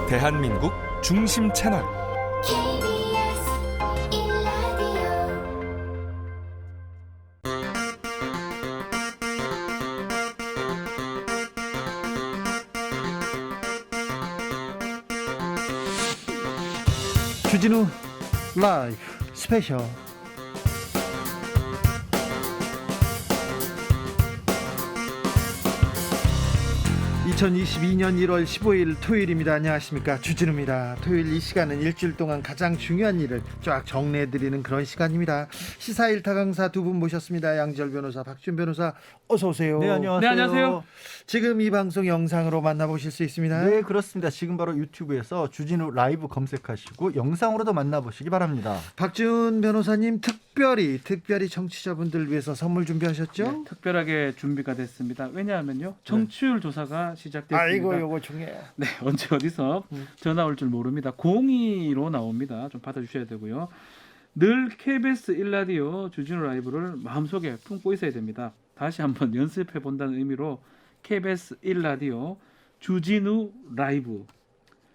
대한민국 중심 채널 KBS 1라디오 주진우 라이브 스페셜. 2022년 1월 15일 토요일입니다. 안녕하십니까, 주진우입니다. 토요일 이 시간은 일주일 동안 가장 중요한 일을 쫙 정리해드리는 그런 시간입니다. 시사 일타 강사 두 분 모셨습니다. 양지열 변호사, 박준 변호사, 어서 오세요. 네, 안녕하세요. 네, 안녕하세요. 지금 이 방송 영상으로 만나보실 수 있습니다. 네, 그렇습니다. 지금 바로 유튜브에서 주진우 라이브 검색하시고 영상으로도 만나보시기 바랍니다. 박준 변호사님 특별히 청취자분들 위해서 선물 준비하셨죠? 네, 특별하게 준비가 됐습니다. 왜냐하면요, 정치율 조사가 시작됐습니다. 아이고, 요거 중요해요. 네, 언제 어디서 전화 올 줄 모릅니다. 02로 나옵니다. 좀 받아주셔야 되고요. 늘 KBS 1라디오 주진우 라이브를 마음속에 품고 있어야 됩니다. 다시 한번 연습해 본다는 의미로 KBS 1라디오 주진우 라이브.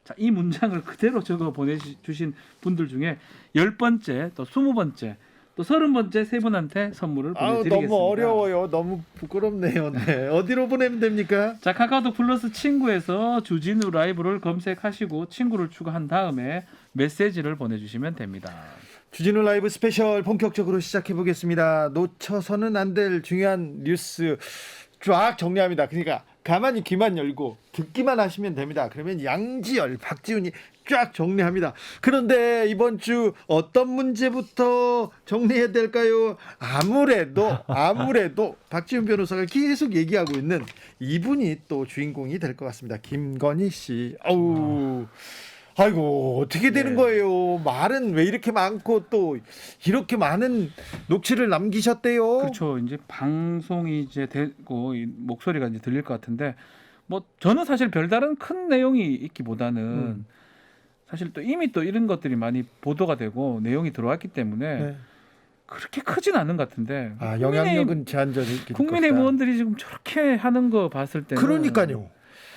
자, 이 문장을 그대로 적어 보내주신 분들 중에 10번째, 또 20번째, 또 30번째 세 분한테 선물을 보내드리겠습니다. 너무 어려워요. 너무 부끄럽네요. 네. 어디로 보내면 됩니까? 자, 카카오톡 플러스 친구에서 주진우 라이브를 검색하시고 친구를 추가한 다음에 메시지를 보내주시면 됩니다. 주진우 라이브 스페셜 본격적으로 시작해 보겠습니다. 놓쳐서는 안 될 중요한 뉴스 쫙 정리합니다. 그러니까 가만히 귀만 열고 듣기만 하시면 됩니다. 그러면 양지열, 박지훈이 쫙 정리합니다. 그런데 이번 주 어떤 문제부터 정리해야 될까요? 아무래도 박지훈 변호사가 계속 얘기하고 있는 이분이 또 주인공이 될 것 같습니다. 김건희 씨. 아이고, 어떻게 되는 거예요? 말은 왜 이렇게 많고 또 이렇게 많은 녹취를 남기셨대요? 그렇죠. 이제 방송이 이제 되고 이 목소리가 이제 들릴 것 같은데, 뭐 저는 사실 별다른 큰 내용이 있기보다는 사실 또 이미 또 이런 것들이 많이 보도가 되고 내용이 들어왔기 때문에 네. 그렇게 크진 않은 것 같은데. 영향력은 제한적일 국민의 의원들이 지금 저렇게 하는 거 봤을 때는. 그러니까요.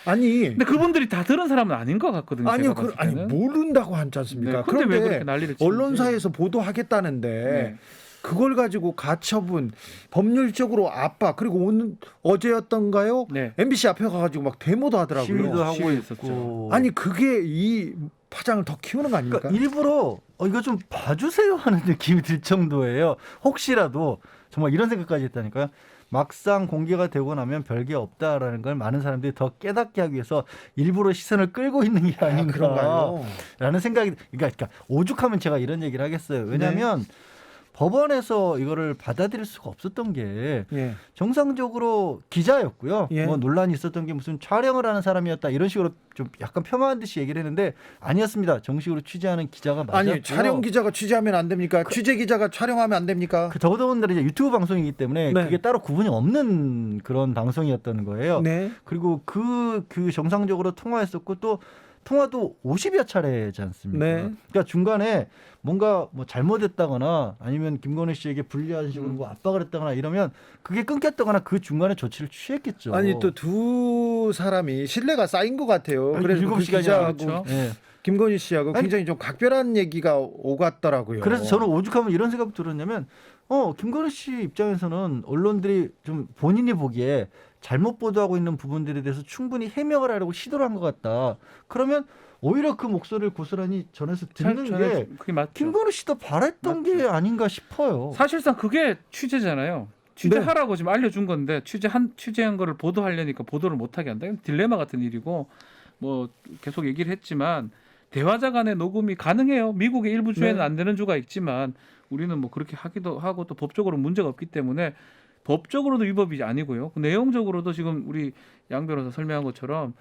아니, 근데 그분들이 다 들은 사람은 아닌 것 같거든요. 아니요, 제가 봤을 때는. 모른다고 하지 않습니까? 네, 근데 왜 그런데 그렇게 난리를 치는지. 언론사에서 보도하겠다는데 네. 그걸 가지고 가처분, 법률적으로 압박, 그리고 오늘 어제였던가요? 네. MBC 앞에 가가지고 막 데모도 하더라고요. 시위도 하고 시위했었죠. 있고. 아니, 그게 이 파장을 더 키우는 거 아닙니까? 그러니까 일부러 이거 좀 봐주세요 하는 느낌이 들 정도예요. 혹시라도 정말 이런 생각까지 했다니까요. 막상 공개가 되고 나면 별게 없다라는 걸 많은 사람들이 더 깨닫게 하기 위해서 일부러 시선을 끌고 있는 게 그런가요? 아닌가라는 생각이. 그러니까 오죽하면 제가 이런 얘기를 하겠어요. 왜냐하면 법원에서 이거를 받아들일 수가 없었던 게 예. 정상적으로 기자였고요. 예. 뭐 논란이 있었던 게 무슨 촬영을 하는 사람이었다 이런 식으로 좀 약간 폄하한 듯이 얘기를 했는데 아니었습니다. 정식으로 취재하는 기자가 맞았고요. 아니, 촬영 기자가 취재하면 안 됩니까? 취재 기자가 촬영하면 안 됩니까? 더더군다나 이제 유튜브 방송이기 때문에 네. 그게 따로 구분이 없는 그런 방송이었던 거예요. 네. 그리고 그 정상적으로 통화했었고 또 통화도 50여 차례지 않습니까? 네. 그러니까 중간에 뭔가 뭐 잘못했다거나 아니면 김건희 씨에게 불리한 식으로 뭐 압박을 했다거나 이러면 그게 끊겼다거나 그 중간에 조치를 취했겠죠. 아니, 또 두 사람이 신뢰가 쌓인 것 같아요. 아니, 그래서 7시간이나 기자하고 그렇죠. 예. 김건희 씨하고 아니, 굉장히 좀 각별한 얘기가 오갔더라고요. 그래서 저는 오죽하면 이런 생각 들었냐면 김건희 씨 입장에서는 언론들이 좀 본인이 보기에 잘못 보도하고 있는 부분들에 대해서 충분히 해명을 하려고 시도를 한 것 같다. 그러면 오히려 그 목소리를 고스란히 전해서 듣는 게 그게 맞죠. 김건희 씨도 바랬던 게 아닌가 싶어요. 사실상 그게 취재잖아요. 취재하라고 지금 알려준 건데 취재한 거를 보도하려니까 보도를 못하게 한다. 이건 딜레마 같은 일이고 뭐 계속 얘기를 했지만 대화자 간의 녹음이 가능해요. 미국의 일부 주에는 안 되는 주가 있지만 우리는 뭐 그렇게 하기도 하고 또 법적으로 문제가 없기 때문에 법적으로도 위법이 아니고요. 그 내용적으로도 지금 우리 양 변호사 설명한 것처럼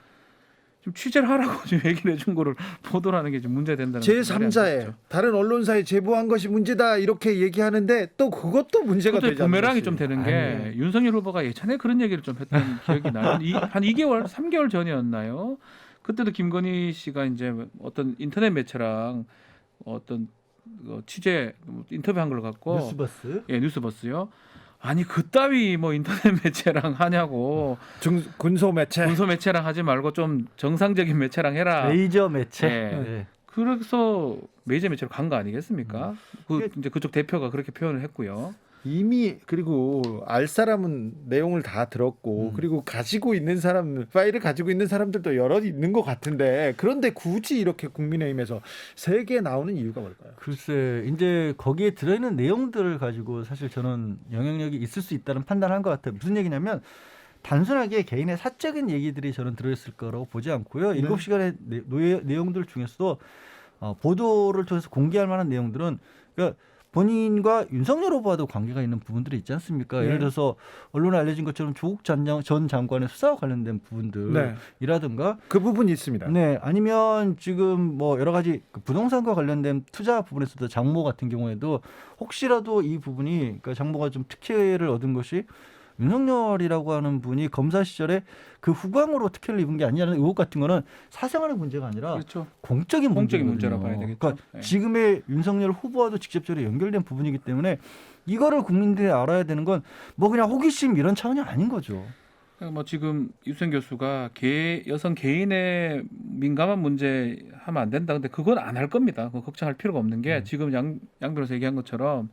좀 취재를 하라고 지금 얘기를 해준 거를 보도를 하는 게 좀 문제된다는 제3자에 다른 언론사에 제보한 것이 문제다 이렇게 얘기하는데 또 그것도 문제가 되지 않습니까? 부메랑이 좀 되는 게 윤석열 후보가 예전에 그런 얘기를 좀 했던 기억이 나요. 한 2개월, 3개월 전이었나요? 그때도 김건희 씨가 이제 어떤 인터넷 매체랑 어떤 취재 인터뷰한 걸 갖고 뉴스버스. 예, 뉴스버스요. 아니 그따위 뭐 인터넷 매체랑 하냐고 군소 매체. 문서 매체랑 하지 말고 좀 정상적인 매체랑 해라. 메이저 매체. 네. 네. 그래서 메이저 매체로 간 거 아니겠습니까? 이제 그쪽 대표가 그렇게 표현을 했고요. 이미 그리고 알 사람은 내용을 다 들었고 그리고 가지고 있는 사람 파일을 가지고 있는 사람들도 여러 있는 것 같은데 그런데 굳이 이렇게 국민의힘에서 3개 나오는 이유가 뭘까요? 글쎄, 이제 거기에 들어있는 내용들을 가지고 사실 저는 영향력이 있을 수 있다는 판단을 한 것 같아요. 무슨 얘기냐면 단순하게 개인의 사적인 얘기들이 저는 들어있을 거라고 보지 않고요. 7시간의 내용들 중에서도 보도를 통해서 공개할 만한 내용들은 그러니까 본인과 윤석열 후보와도 관계가 있는 부분들이 있지 않습니까? 네. 예를 들어서 언론에 알려진 것처럼 조국 전 장관의 수사와 관련된 부분들이라든가 그 부분이 있습니다. 네, 아니면 지금 뭐 여러 가지 그 부동산과 관련된 투자 부분에서도 장모 같은 경우에도 혹시라도 이 부분이 그러니까 장모가 좀 특혜를 얻은 것이 윤석열이라고 하는 분이 검사 시절에 그 후광으로 특혜를 입은 게 아니라는 의혹 같은 거는 사생활의 문제가 아니라 그렇죠. 공적인 공적인 문제거든요. 문제라 봐야 되겠죠. 그러니까 네. 지금의 윤석열 후보와도 직접적으로 연결된 부분이기 때문에 이거를 국민들이 알아야 되는 건 뭐 그냥 호기심 이런 차원이 아닌 거죠. 뭐 지금 유수현 교수가 여성 개인의 민감한 문제 하면 안 된다. 근데 그건 안 할 겁니다. 그거 걱정할 필요가 없는 게 지금 양 변호사 얘기한 것처럼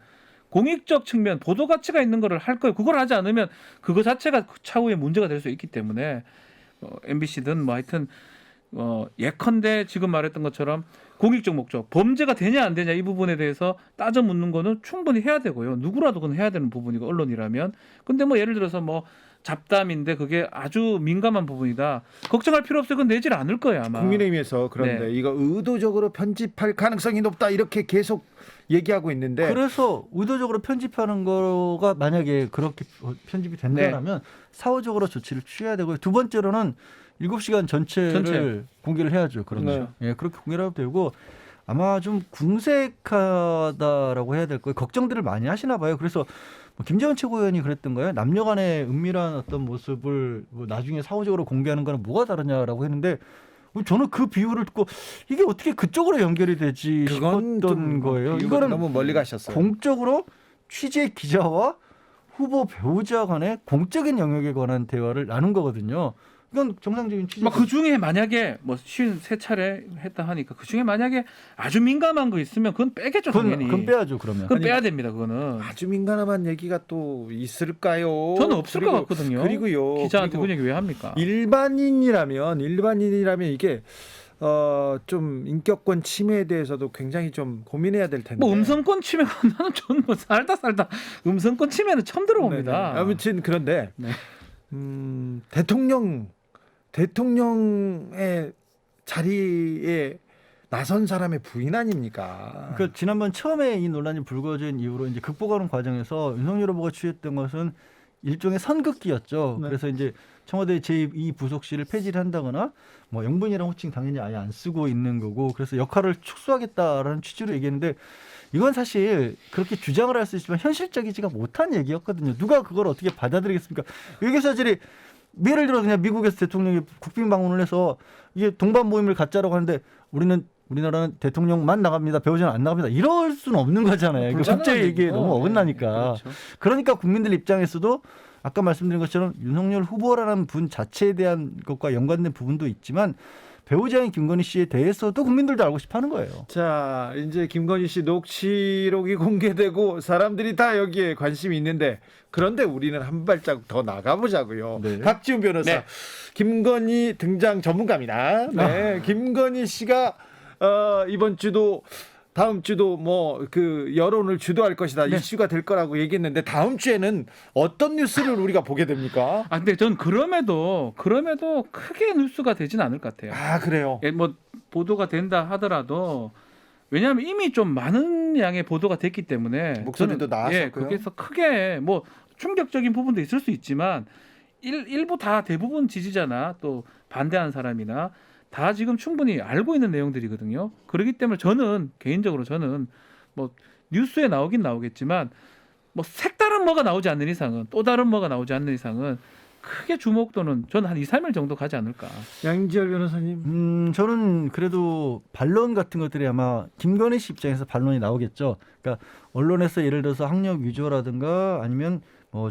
공익적 측면 보도 가치가 있는 거를 할 거예요. 그걸 하지 않으면 그거 자체가 차후에 문제가 될 수 있기 때문에 MBC든 뭐 하여튼 예컨대 지금 말했던 것처럼 공익적 목적 범죄가 되냐 안 되냐 이 부분에 대해서 따져 묻는 거는 충분히 해야 되고요. 누구라도 그건 해야 되는 부분이고 언론이라면. 근데 뭐 예를 들어서 뭐 잡담인데 그게 아주 민감한 부분이다. 걱정할 필요 없어요. 그건 내질 않을 거예요 아마. 국민의힘에서 그런데 네. 이거 의도적으로 편집할 가능성이 높다 이렇게 계속 얘기하고 있는데 그래서 의도적으로 편집하는 거가 만약에 그렇게 편집이 된다면 사후적으로 조치를 취해야 되고요. 두 번째로는 7시간 전체를 공개를 해야죠. 그러면 예, 그렇게 공개를 해도 되고 아마 좀 궁색하다라고 해야 될 거예요. 걱정들을 많이 하시나 봐요. 그래서 뭐 김재원 최고위원이 그랬던 거예요. 남녀간의 은밀한 어떤 모습을 뭐 나중에 사후적으로 공개하는 거는 뭐가 다르냐라고 했는데 저는 그 비유를 듣고 이게 어떻게 그쪽으로 연결이 되지 그건 싶었던 좀 거예요. 이거는 너무 멀리 가셨어요. 공적으로 취재 기자와 후보 배우자 간의 공적인 영역에 관한 대화를 나눈 거거든요. 이건 정상적인 취재. 그 중에 만약에 뭐 53차례 했다 하니까 그 중에 만약에 아주 민감한 거 있으면 그건 빼겠죠 당연히. 그건 빼야죠 그러면. 그건 빼야 됩니다 그거는. 아주 민감한 얘기가 또 있을까요? 저는 없을 것 같거든요. 그리고요. 기자한테 그리고 그 얘기 왜 합니까? 일반인이라면 이게 좀 인격권 침해에 대해서도 굉장히 좀 고민해야 될 텐데. 뭐 음성권 침해가 나는 저는 뭐 살다 음성권 침해는 처음 들어봅니다. 네네. 아무튼 그런데 네. 대통령의 자리에 나선 사람의 부인 아닙니까? 그 지난번 처음에 이 논란이 불거진 이후로 이제 극복하는 과정에서 윤석열 후보가 취했던 것은 일종의 선긋기였죠. 네. 그래서 이제 청와대 제2 부속실을 폐지를 한다거나 뭐 영분이라는 호칭 당연히 아예 안 쓰고 있는 거고 그래서 역할을 축소하겠다라는 취지로 얘기했는데 이건 사실 그렇게 주장을 할 수 있지만 현실적이지가 못한 얘기였거든요. 누가 그걸 어떻게 받아들이겠습니까? 외교사들이 예를 들어 그냥 미국에서 대통령이 국빈 방문을 해서 이게 동반 모임을 갖자라고 하는데 우리나라는 대통령만 나갑니다. 배우자는 안 나갑니다. 이럴 수는 없는 거잖아요. 이거 국제 얘기에 너무 어긋나니까. 그렇죠. 그러니까 국민들 입장에서도 아까 말씀드린 것처럼 윤석열 후보라는 분 자체에 대한 것과 연관된 부분도 있지만 배우자인 김건희 씨에 대해서도 국민들도 알고 싶어하는 거예요. 자, 이제 김건희 씨 녹취록이 공개되고 사람들이 다 여기에 관심이 있는데 그런데 우리는 한 발자국 더 나가보자고요. 네. 박지훈 변호사, 네. 김건희 등장 전문가입니다. 네, 김건희 씨가 이번 주도 다음 주도 뭐 그 여론을 주도할 것이다 이슈가 될 거라고 얘기했는데 다음 주에는 어떤 뉴스를 우리가 보게 됩니까? 근데 전 그럼에도 크게 뉴스가 되진 않을 것 같아요. 아 그래요. 예, 뭐 보도가 된다 하더라도 왜냐하면 이미 좀 많은 양의 보도가 됐기 때문에 목소리도 저는, 나왔었고요. 거기서 크게 뭐 충격적인 부분도 있을 수 있지만 일부 다 대부분 지지자나 또 반대하는 사람이나 다 지금 충분히 알고 있는 내용들이거든요. 그렇기 때문에 저는 개인적으로 뭐 뉴스에 나오긴 나오겠지만 뭐 색다른 뭐가 나오지 않는 이상은 또 다른 뭐가 나오지 않는 이상은 크게 주목도는 저는 한 2, 3일 정도 가지 않을까. 양지열 변호사님. 저는 그래도 반론 같은 것들이 아마 김건희 씨 입장에서 반론이 나오겠죠. 그러니까 언론에서 예를 들어서 학력 위조라든가 아니면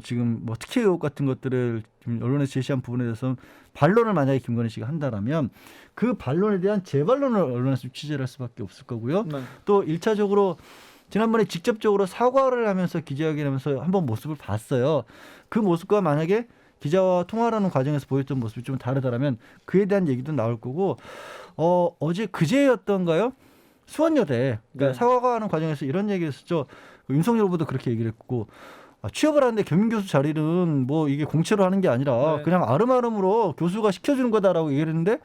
지금 뭐 특혜 의혹 같은 것들을 지금 언론에서 제시한 부분에 대해서는 반론을 만약에 김건희 씨가 한다라면 그 반론에 대한 재반론을 언론에서 취재를 할 수밖에 없을 거고요. 네. 또 1차적으로 지난번에 직접적으로 사과를 하면서 기자회견하면서 한번 모습을 봤어요. 그 모습과 만약에 기자와 통화를 하는 과정에서 보였던 모습이 좀 다르다라면 그에 대한 얘기도 나올 거고 어제 그제였던가요? 수원여대 그러니까 네. 사과하는 과정에서 이런 얘기를 했었죠. 윤석열 후보도 그렇게 얘기를 했고 취업을 하는데 겸임 교수 자리는 뭐 이게 공채로 하는 게 아니라 네. 그냥 아름아름으로 교수가 시켜주는 거다라고 얘기를 했는데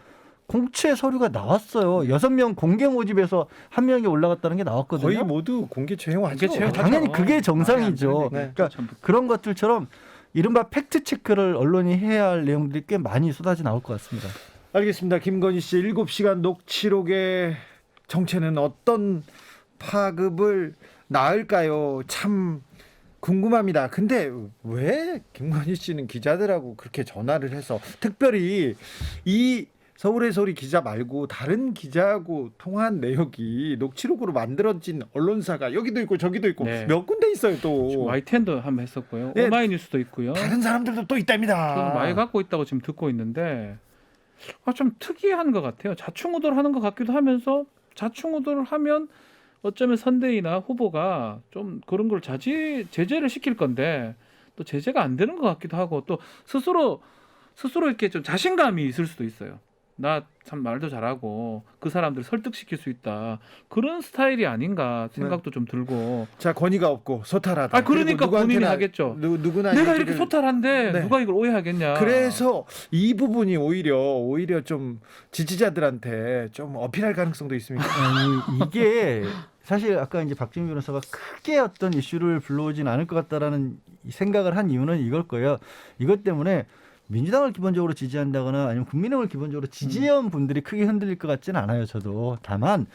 공채 서류가 나왔어요. 6명 공개 모집에서 1명이 올라갔다는 게 나왔거든요. 거의 모두 공개 채용하죠. 공개 채용. 당연히 하죠. 그게 정상이죠. 네. 그러니까 그런 것들처럼 이른바 팩트 체크를 언론이 해야 할 내용들이 꽤 많이 쏟아져 나올 것 같습니다. 알겠습니다. 김건희 씨 7시간 녹취록의 정체는 어떤 파급을 낳을까요? 참 궁금합니다. 근데 왜 김건희 씨는 기자들하고 그렇게 전화를 해서 특별히 이 서울의 소리 기자 말고 다른 기자하고 통화한 내역이 녹취록으로 만들어진 언론사가 여기도 있고 저기도 있고 네. 몇 군데 있어요 또. YTN도 한번 했었고요. 네. 오마이뉴스도 있고요. 다른 사람들도 또 있답니다. 저는 많이 갖고 있다고 지금 듣고 있는데 좀 특이한 것 같아요. 자충우돌 하는 것 같기도 하면서 자충우돌을 하면 어쩌면 선대위나 후보가 좀 그런 걸 제재를 시킬 건데 또 제재가 안 되는 것 같기도 하고 또 스스로 이렇게 좀 자신감이 있을 수도 있어요. 나 참 말도 잘하고 그 사람들 설득시킬 수 있다. 그런 스타일이 아닌가 생각도 좀 들고. 자 권위가 없고 소탈하다. 그러니까 그리고 본인이 누구한테나- 하겠죠. 누구나 내가 얘기를- 이렇게 소탈한데 네. 누가 이걸 오해하겠냐. 그래서 이 부분이 오히려 좀 지지자들한테 좀 어필할 가능성도 있습니다. 아니, 이게 사실 아까 이제 박지민 변호사가 크게 어떤 이슈를 불러오진 않을 것 같다라는 생각을 한 이유는 이걸 거예요. 이것 때문에 민주당을 기본적으로 지지한다거나 아니면 국민의힘을 기본적으로 지지해온 분들이 크게 흔들릴 것 같지는 않아요. 저도 다만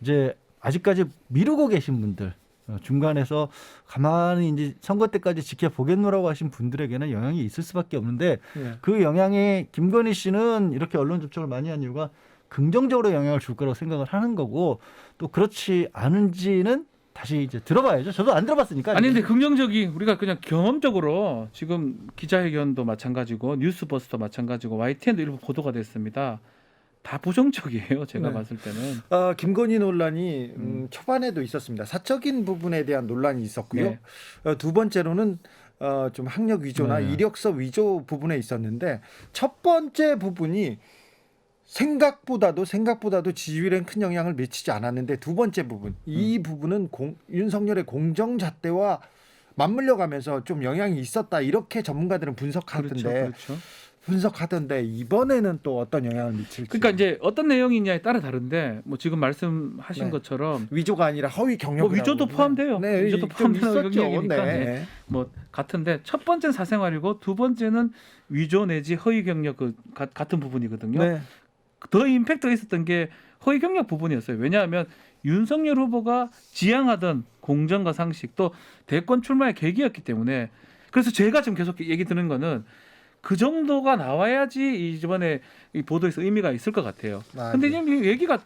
이제 아직까지 미루고 계신 분들 중간에서 가만히 이제 선거 때까지 지켜보겠노라고 하신 분들에게는 영향이 있을 수밖에 없는데 네. 그 영향에 김건희 씨는 이렇게 언론 접촉을 많이 한 이유가 긍정적으로 영향을 줄 거라고 생각을 하는 거고 또 그렇지 않은지는 다시 이제 들어봐야죠. 저도 안 들어봤으니까. 아니 근데 긍정적인 우리가 그냥 경험적으로 지금 기자회견도 마찬가지고 뉴스버스도 마찬가지고 YTN도 일부 보도가 됐습니다. 다 부정적이에요. 제가 네. 봤을 때는. 김건희 논란이 초반에도 있었습니다. 사적인 부분에 대한 논란이 있었고요. 네. 두 번째로는 좀 학력 위조나 네. 이력서 위조 부분에 있었는데 첫 번째 부분이 생각보다도 지지율엔 큰 영향을 미치지 않았는데 두 번째 부분 이 부분은 윤석열의 공정잣대와 맞물려 가면서 좀 영향이 있었다 이렇게 전문가들은 분석하던데 이번에는 또 어떤 영향을 미칠지. 그러니까 이제 어떤 내용이냐에 따라 다른데 뭐 지금 말씀하신 네. 것처럼 위조가 아니라 허위 경력. 뭐 위조도 포함돼요. 네, 위조도 좀 포함되는 있었죠. 영역이니까 네. 뭐 같은데 첫 번째는 사생활이고 두 번째는 위조 내지 허위 경력 같은 부분이거든요. 네. 더 임팩트가 있었던 게 허위 경력 부분이었어요. 왜냐하면 윤석열 후보가 지향하던 공정과 상식 또 대권 출마의 계기였기 때문에 그래서 제가 지금 계속 얘기 드는 거는 그 정도가 나와야지 이번에 이 보도에서 의미가 있을 것 같아요. 근데 지금 이 얘기가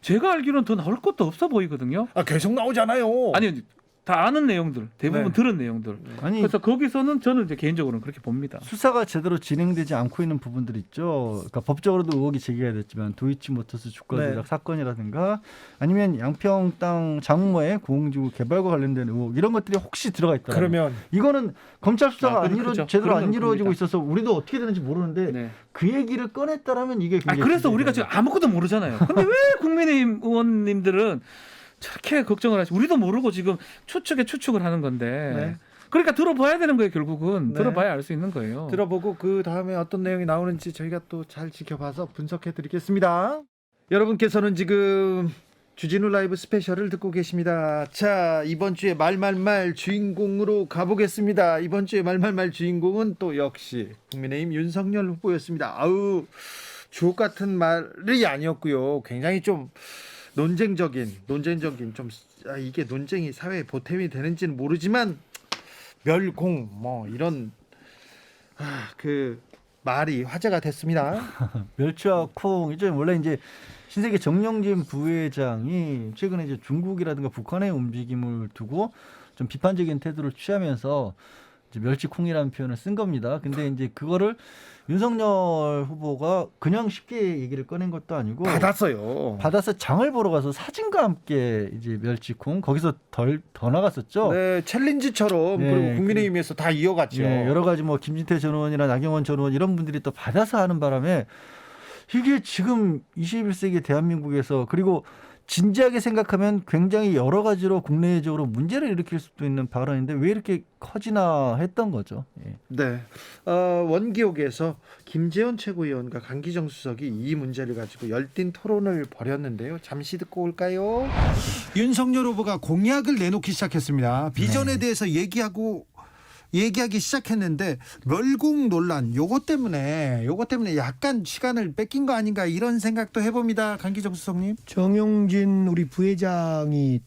제가 알기로는 더 나올 것도 없어 보이거든요. 계속 나오잖아요. 아니 다 아는 내용들 대부분 네. 들은 내용들. 아니 그래서 거기서는 저는 이제 개인적으로는 그렇게 봅니다. 수사가 제대로 진행되지 않고 있는 부분들 있죠. 그러니까 법적으로도 의혹이 제기가 됐지만 도이치모터스 주가 조작 네. 사건이라든가 아니면 양평 땅 장모의 공공지구 개발과 관련된 의혹 이런 것들이 혹시 들어가 있다. 그러면 이거는 검찰 수사가 그렇죠. 제대로 그런 안 건 이루어지고 봅니다. 있어서 우리도 어떻게 되는지 모르는데 네. 그 얘기를 꺼냈다라면 이게 굉장히 그래서 문제가 우리가 지금 아무것도 모르잖아요. 근데 왜 국민의힘 의원님들은 저렇게 걱정을 하지? 우리도 모르고 지금 추측을 하는 건데. 네. 그러니까 들어봐야 되는 거예요. 결국은 네. 들어봐야 알 수 있는 거예요. 들어보고 그 다음에 어떤 내용이 나오는지 저희가 또 잘 지켜봐서 분석해드리겠습니다. 여러분께서는 지금 주진우 라이브 스페셜을 듣고 계십니다. 자, 이번 주에 말말말 주인공으로 가보겠습니다. 이번 주에 말말말 주인공은 또 역시 국민의힘 윤석열 후보였습니다. 주옥 같은 말이 아니었고요. 굉장히 좀 논쟁적인 좀 이게 논쟁이 사회에 보탬이 되는지는 모르지만 멸공 뭐 이런 그 말이 화제가 됐습니다. 멸치와 콩 이제 원래 이제 신세계 정영진 부회장이 최근에 이제 중국이라든가 북한의 움직임을 두고 좀 비판적인 태도를 취하면서 이제 멸치콩이라는 표현을 쓴 겁니다. 근데 이제 그거를 윤석열 후보가 그냥 쉽게 얘기를 꺼낸 것도 아니고 받았어요. 받아서 장을 보러 가서 사진과 함께 이제 멸치콩 거기서 더 나갔었죠. 네, 챌린지처럼 네, 그리고 국민의힘에서 다 이어갔죠. 예, 여러 가지 뭐 김진태 전 의원이나 나경원 전 의원 이런 분들이 또 받아서 하는 바람에 이게 지금 21세기 대한민국에서 그리고 진지하게 생각하면 굉장히 여러 가지로 국내적으로 문제를 일으킬 수도 있는 발언인데 왜 이렇게 커지나 했던 거죠. 예. 네. 원기옥에서 김재원 최고위원과 강기정 수석이 이 문제를 가지고 열띤 토론을 벌였는데요. 잠시 듣고 올까요? 윤석열 후보가 공약을 내놓기 시작했습니다. 비전에 대해서 얘기하기 시작했는데 멸공 논란 요것 때문에 약간 시간을 뺏긴 거 아닌가 이런 생각도 해봅니다. 강기정 수석님. 정용진 우리 부회장이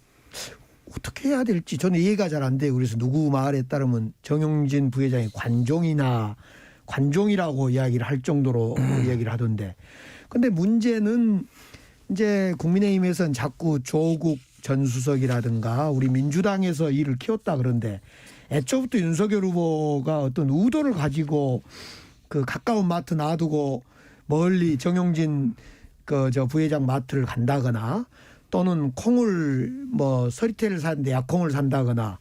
어떻게 해야 될지 저는 이해가 잘 안 돼요. 그래서 누구 말에 따르면 정용진 부회장이 관종이라고 이야기를 할 정도로 이야기를 하던데. 근데 문제는 이제 국민의힘에서는 자꾸 조국 전 수석이라든가 우리 민주당에서 이를 키웠다 그런데 애초부터 윤석열 후보가 어떤 의도를 가지고 그 가까운 마트 놔두고 멀리 정용진 저 부회장 마트를 간다거나 또는 콩을 뭐 서리태를 사는데 약콩을 산다거나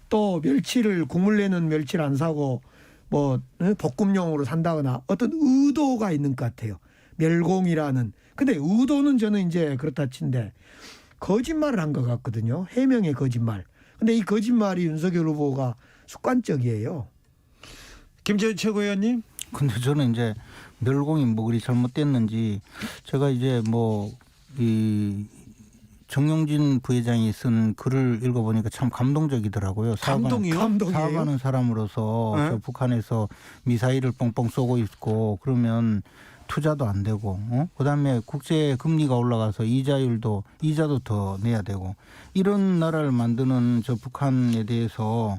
또 멸치를 국물 내는 멸치를 안 사고 뭐 볶음용으로 산다거나 어떤 의도가 있는 것 같아요. 멸공이라는. 근데 의도는 저는 이제 그렇다 친데 거짓말을 한 것 같거든요. 해명의 거짓말. 근데 이 거짓말이 윤석열 후보가 습관적이에요. 김재원 최고위원님. 근데 저는 이제 멸공이 뭐 그리 잘못됐는지 제가 이제 뭐 이 정용진 부회장이 쓴 글을 읽어보니까 참 감동적이더라고요. 감동이요? 사과하는 사람으로서 네? 저 북한에서 미사일을 뻥뻥 쏘고 있고 그러면 투자도 안 되고 그다음에 국제 금리가 올라가서 이자도 더 내야 되고 이런 나라를 만드는 저 북한에 대해서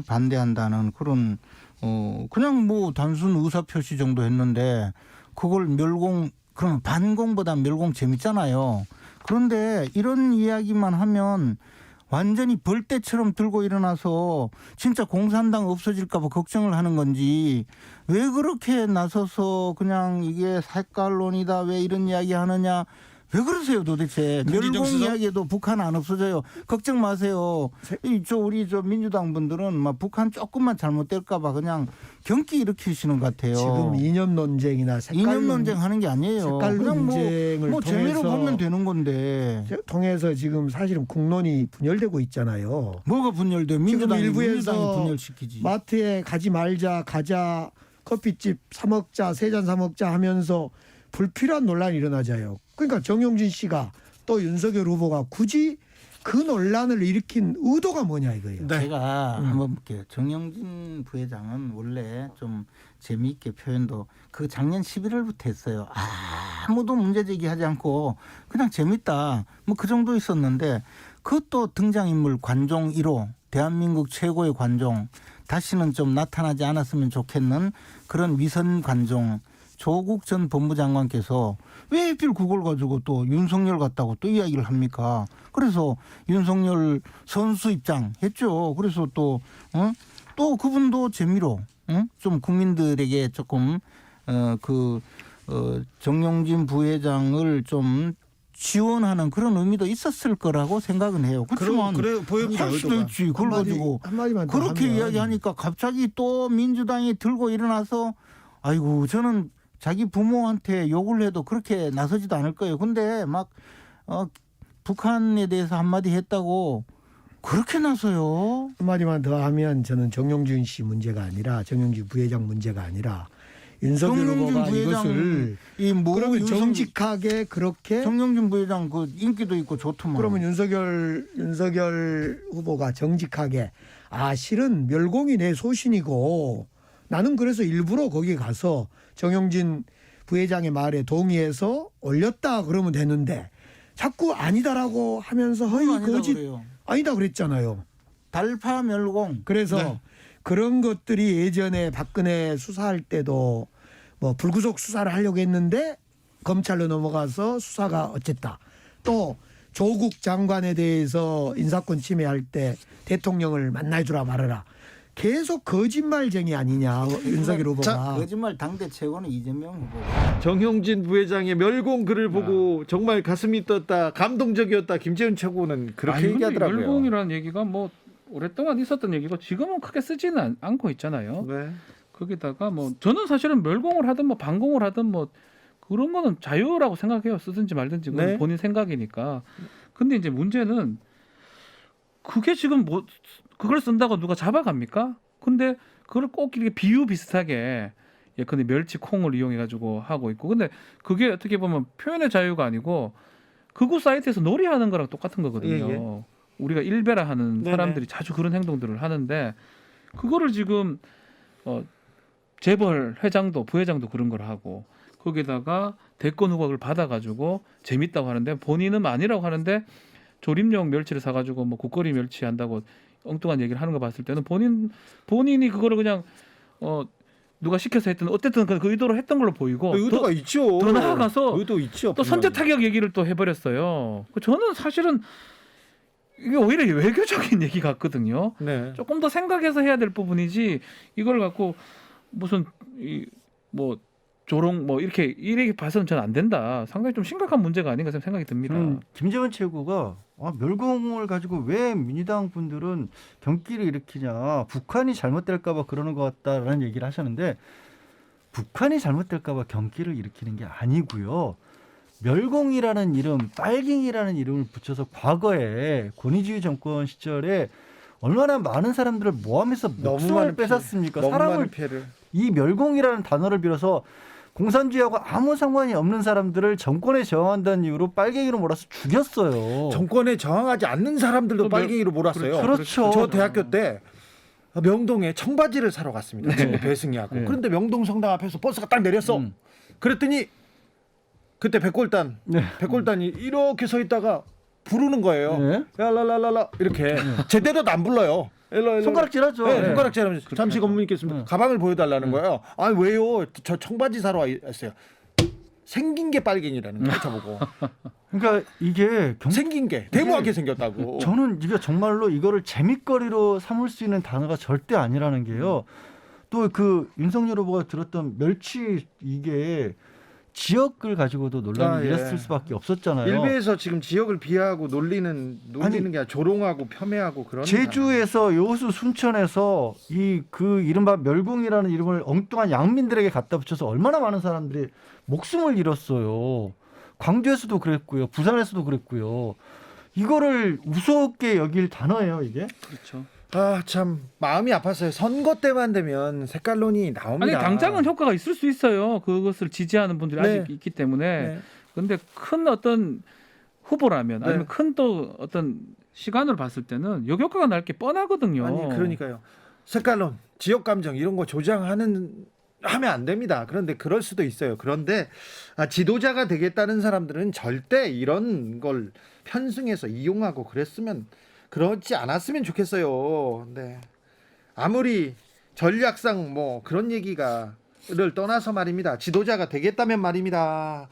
반대한다는 그런 그냥 뭐 단순 의사 표시 정도 했는데 그걸 그러면 반공보다 멸공 재밌잖아요. 그런데 이런 이야기만 하면 완전히 벌떼처럼 들고 일어나서 진짜 공산당 없어질까 봐 걱정을 하는 건지 왜 그렇게 나서서 그냥 이게 색깔론이다 왜 이런 이야기 하느냐 왜 그러세요 도대체. 멸공 이야기에도 북한 안 없어져요. 걱정 마세요. 우리 민주당 분들은 막 북한 조금만 잘못될까 봐 그냥 경기 일으키시는 것 같아요. 지금 이념 논쟁이나 이념 논쟁 하는 게 아니에요. 색깔 그냥 논쟁을 뭐 재미로 통해서 보면 되는 건데. 통해서 지금 사실은 국론이 분열되고 있잖아요. 뭐가 분열돼요? 민주당이 분열시키지. 마트에 가지 말자, 가자, 커피집 사 먹자, 세 잔 사 먹자 하면서 불필요한 논란이 일어나자요. 그러니까 정용진 씨가 또 윤석열 후보가 굳이 그 논란을 일으킨 의도가 뭐냐 이거예요. 네. 제가 한번 볼게요. 정영진 부회장은 원래 좀 재미있게 표현도 그 작년 11월부터 했어요. 아무도 문제 제기하지 않고 그냥 재밌다. 뭐 그 정도 있었는데 그것도 등장인물 관종 1호 대한민국 최고의 관종 다시는 좀 나타나지 않았으면 좋겠는 그런 위선 관종 조국 전 법무장관께서 왜 하필 그걸 가지고 또 윤석열 같다고 또 이야기를 합니까? 그래서 윤석열 선수 입장 했죠. 그래서 또 그분도 재미로 좀 국민들에게 조금 정용진 부회장을 좀 지원하는 그런 의미도 있었을 거라고 생각은 해요. 그렇지만 그래 보여요. 할 수도 있지. 그걸 가지고 한마디만 더 그렇게 하면 이야기하니까 갑자기 또 민주당이 들고 일어나서 아이고 저는 자기 부모한테 욕을 해도 그렇게 나서지도 않을 거예요. 근데 막 북한에 대해서 한마디 했다고 그렇게 나서요. 한마디만 더 하면 저는 정용진 씨 문제가 아니라 정용진 부회장 문제가 아니라 윤석열 후보가 이것을 그러면 정직하게 그렇게 정용진 부회장 그 인기도 있고 좋더만. 그러면 윤석열 후보가 정직하게 실은 멸공이 내 소신이고 나는 그래서 일부러 거기 가서 정용진 부회장의 말에 동의해서 올렸다 그러면 되는데 자꾸 아니다라고 하면서 허위 거짓 그래요. 아니다 그랬잖아요. 달파 멸공. 그래서 그런 것들이 예전에 박근혜 수사할 때도 뭐 불구속 수사를 하려고 했는데 검찰로 넘어가서 수사가 어쨌다. 또 조국 장관에 대해서 인사권 침해할 때 대통령을 만나주라 말아라. 계속 거짓말쟁이 아니냐 윤석열 후보가. 거짓말 당대 최고는 이재명 후보. 정형진 부회장의 멸공 글을 보고 정말 가슴이 떴다, 감동적이었다. 김재훈 최고는 그렇게 아니, 근데 얘기하더라고요. 멸공이라는 얘기가 뭐 오랫동안 있었던 얘기고 지금은 크게 쓰지는 않고 있잖아요. 네. 거기다가 뭐 저는 사실은 멸공을 하든 뭐 반공을 하든 뭐 그런 거는 자유라고 생각해요. 쓰든지 말든지 그건 네. 본인 생각이니까. 근데 이제 문제는 그게 지금 뭐 그걸 쓴다고 누가 잡아갑니까? 근데 그걸 꼭 이렇게 비유 비슷하게 예컨대 멸치 콩을 이용해 가지고 하고 있고 근데 그게 어떻게 보면 표현의 자유가 아니고 극우 사이트에서 놀이하는 거랑 똑같은 거거든요. 예. 우리가 일베라 하는 네네. 사람들이 자주 그런 행동들을 하는데 그거를 지금 재벌 회장도 부회장도 그런 걸 하고 거기다가 대권 후보를 받아가지고 재밌다고 하는데 본인은 아니라고 하는데 조림용 멸치를 사가지고 뭐 국거리 멸치 한다고 엉뚱한 얘기를 하는 거 봤을 때는 본인이 그거를 그냥 누가 시켜서 했든 어쨌든 그 의도로 했던 걸로 보이고 의도가 있죠. 더 나아가서 의도 있죠. 또 선제 타격 얘기를 또 해버렸어요. 저는 사실은 이게 오히려 외교적인 얘기 같거든요. 네. 조금 더 생각해서 해야 될 부분이지 이걸 갖고 무슨 뭐 조롱 뭐 이렇게 봐서는 저는 안 된다. 상당히 좀 심각한 문제가 아닌가 생각이 듭니다. 김재원 최고가 멸공을 가지고 왜 민주당 분들은 경기를 일으키냐, 북한이 잘못될까봐 그러는 것 같다라는 얘기를 하셨는데 북한이 잘못될까봐 경기를 일으키는 게 아니고요. 멸공이라는 이름, 빨갱이라는 이름을 붙여서 과거에 권위주의 정권 시절에 얼마나 많은 사람들을 모함해서 목숨을 뺏었습니까? 너무 사람을 많은 피해를. 이 멸공이라는 단어를 빌어서 공산주의하고 아무 상관이 없는 사람들을 정권에 저항한다는 이유로 빨갱이로 몰아서 죽였어요. 정권에 저항하지 않는 사람들도 또 빨갱이로 몰았어요. 그렇죠. 저 대학교 때 명동에 청바지를 사러 갔습니다. 친구 배승이하고. 네. 그런데 명동 성당 앞에서 버스가 딱 내렸어. 그랬더니 그때 백골단이 이렇게 서 있다가 부르는 거예요. 네. 야라라라라 이렇게 제대로도 안 불러요. 일로. 손가락질하죠. 네, 네. 손가락질하면서 잠시 검문 있겠습니다. 가방을 보여달라는 거예요. 아 왜요? 저 청바지 사러 왔어요. 생긴 게 빨갱이라는 거예요. 저보고 그러니까 이게 생긴 게 대무하게 생겼다고. 저는 이게 정말로 이거를 재밌거리로 삼을 수 있는 단어가 절대 아니라는 게요. 또 그 윤석열 후보가 들었던 멸치 이게 지역을 가지고도 논란이 일었을 수밖에 없었잖아요. 일베에서 지금 지역을 비하하고 놀리는 게 아니라 조롱하고 폄훼하고 그런. 제주에서 여수 순천에서 그 이른바 멸공이라는 이름을 엉뚱한 양민들에게 갖다 붙여서 얼마나 많은 사람들이 목숨을 잃었어요. 광주에서도 그랬고요. 부산에서도 그랬고요. 이거를 우습게 여길 단어예요, 이게? 그렇죠. 아 참 마음이 아팠어요. 선거 때만 되면 색깔론이 나옵니다. 아니 당장은 효과가 있을 수 있어요. 그것을 지지하는 분들이 네. 아직 있기 때문에. 네. 그런데 큰 어떤 후보라면 네. 아니면 큰 또 어떤 시간을 봤을 때는 역효과가 날 게 뻔하거든요. 아니 그러니까요. 색깔론, 지역 감정 이런 거 하면 안 됩니다. 그런데 그럴 수도 있어요. 그런데 지도자가 되겠다는 사람들은 절대 이런 걸 편승해서 이용하고 그러지 않았으면 좋겠어요. 네. 아무리 전략상 뭐 그런 얘기를 떠나서 말입니다. 지도자가 되겠다면 말입니다.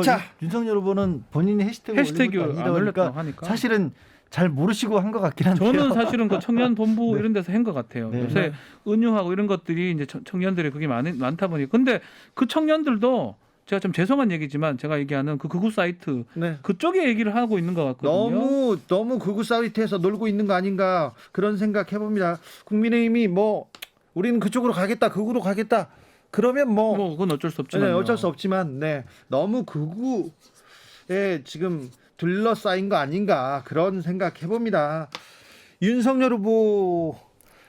자, 윤석열 후보는 본인이 해시태그 해시태그 올린 것도 안 아니다 올렸다고 보니까 하니까. 사실은 잘 모르시고 한 것 같긴 한데요. 저는 사실은 그 청년 본부 이런 데서 한 것 같아요. 네. 요새 은유하고 이런 것들이 이제 청년들이 그게 많다 보니. 근데 그 청년들도 제가 좀 죄송한 얘기지만 제가 얘기하는 그 극우 사이트 네. 그쪽에 얘기를 하고 있는 것 같거든요. 너무 극우 사이트에서 놀고 있는 거 아닌가 그런 생각 해봅니다. 국민의힘이 우리는 그쪽으로 가겠다, 극우로 가겠다. 그러면 그건 어쩔 수 없지만. 네, 어쩔 수 없지만 너무 극우에 지금 둘러싸인 거 아닌가 그런 생각 해봅니다. 윤석열 후보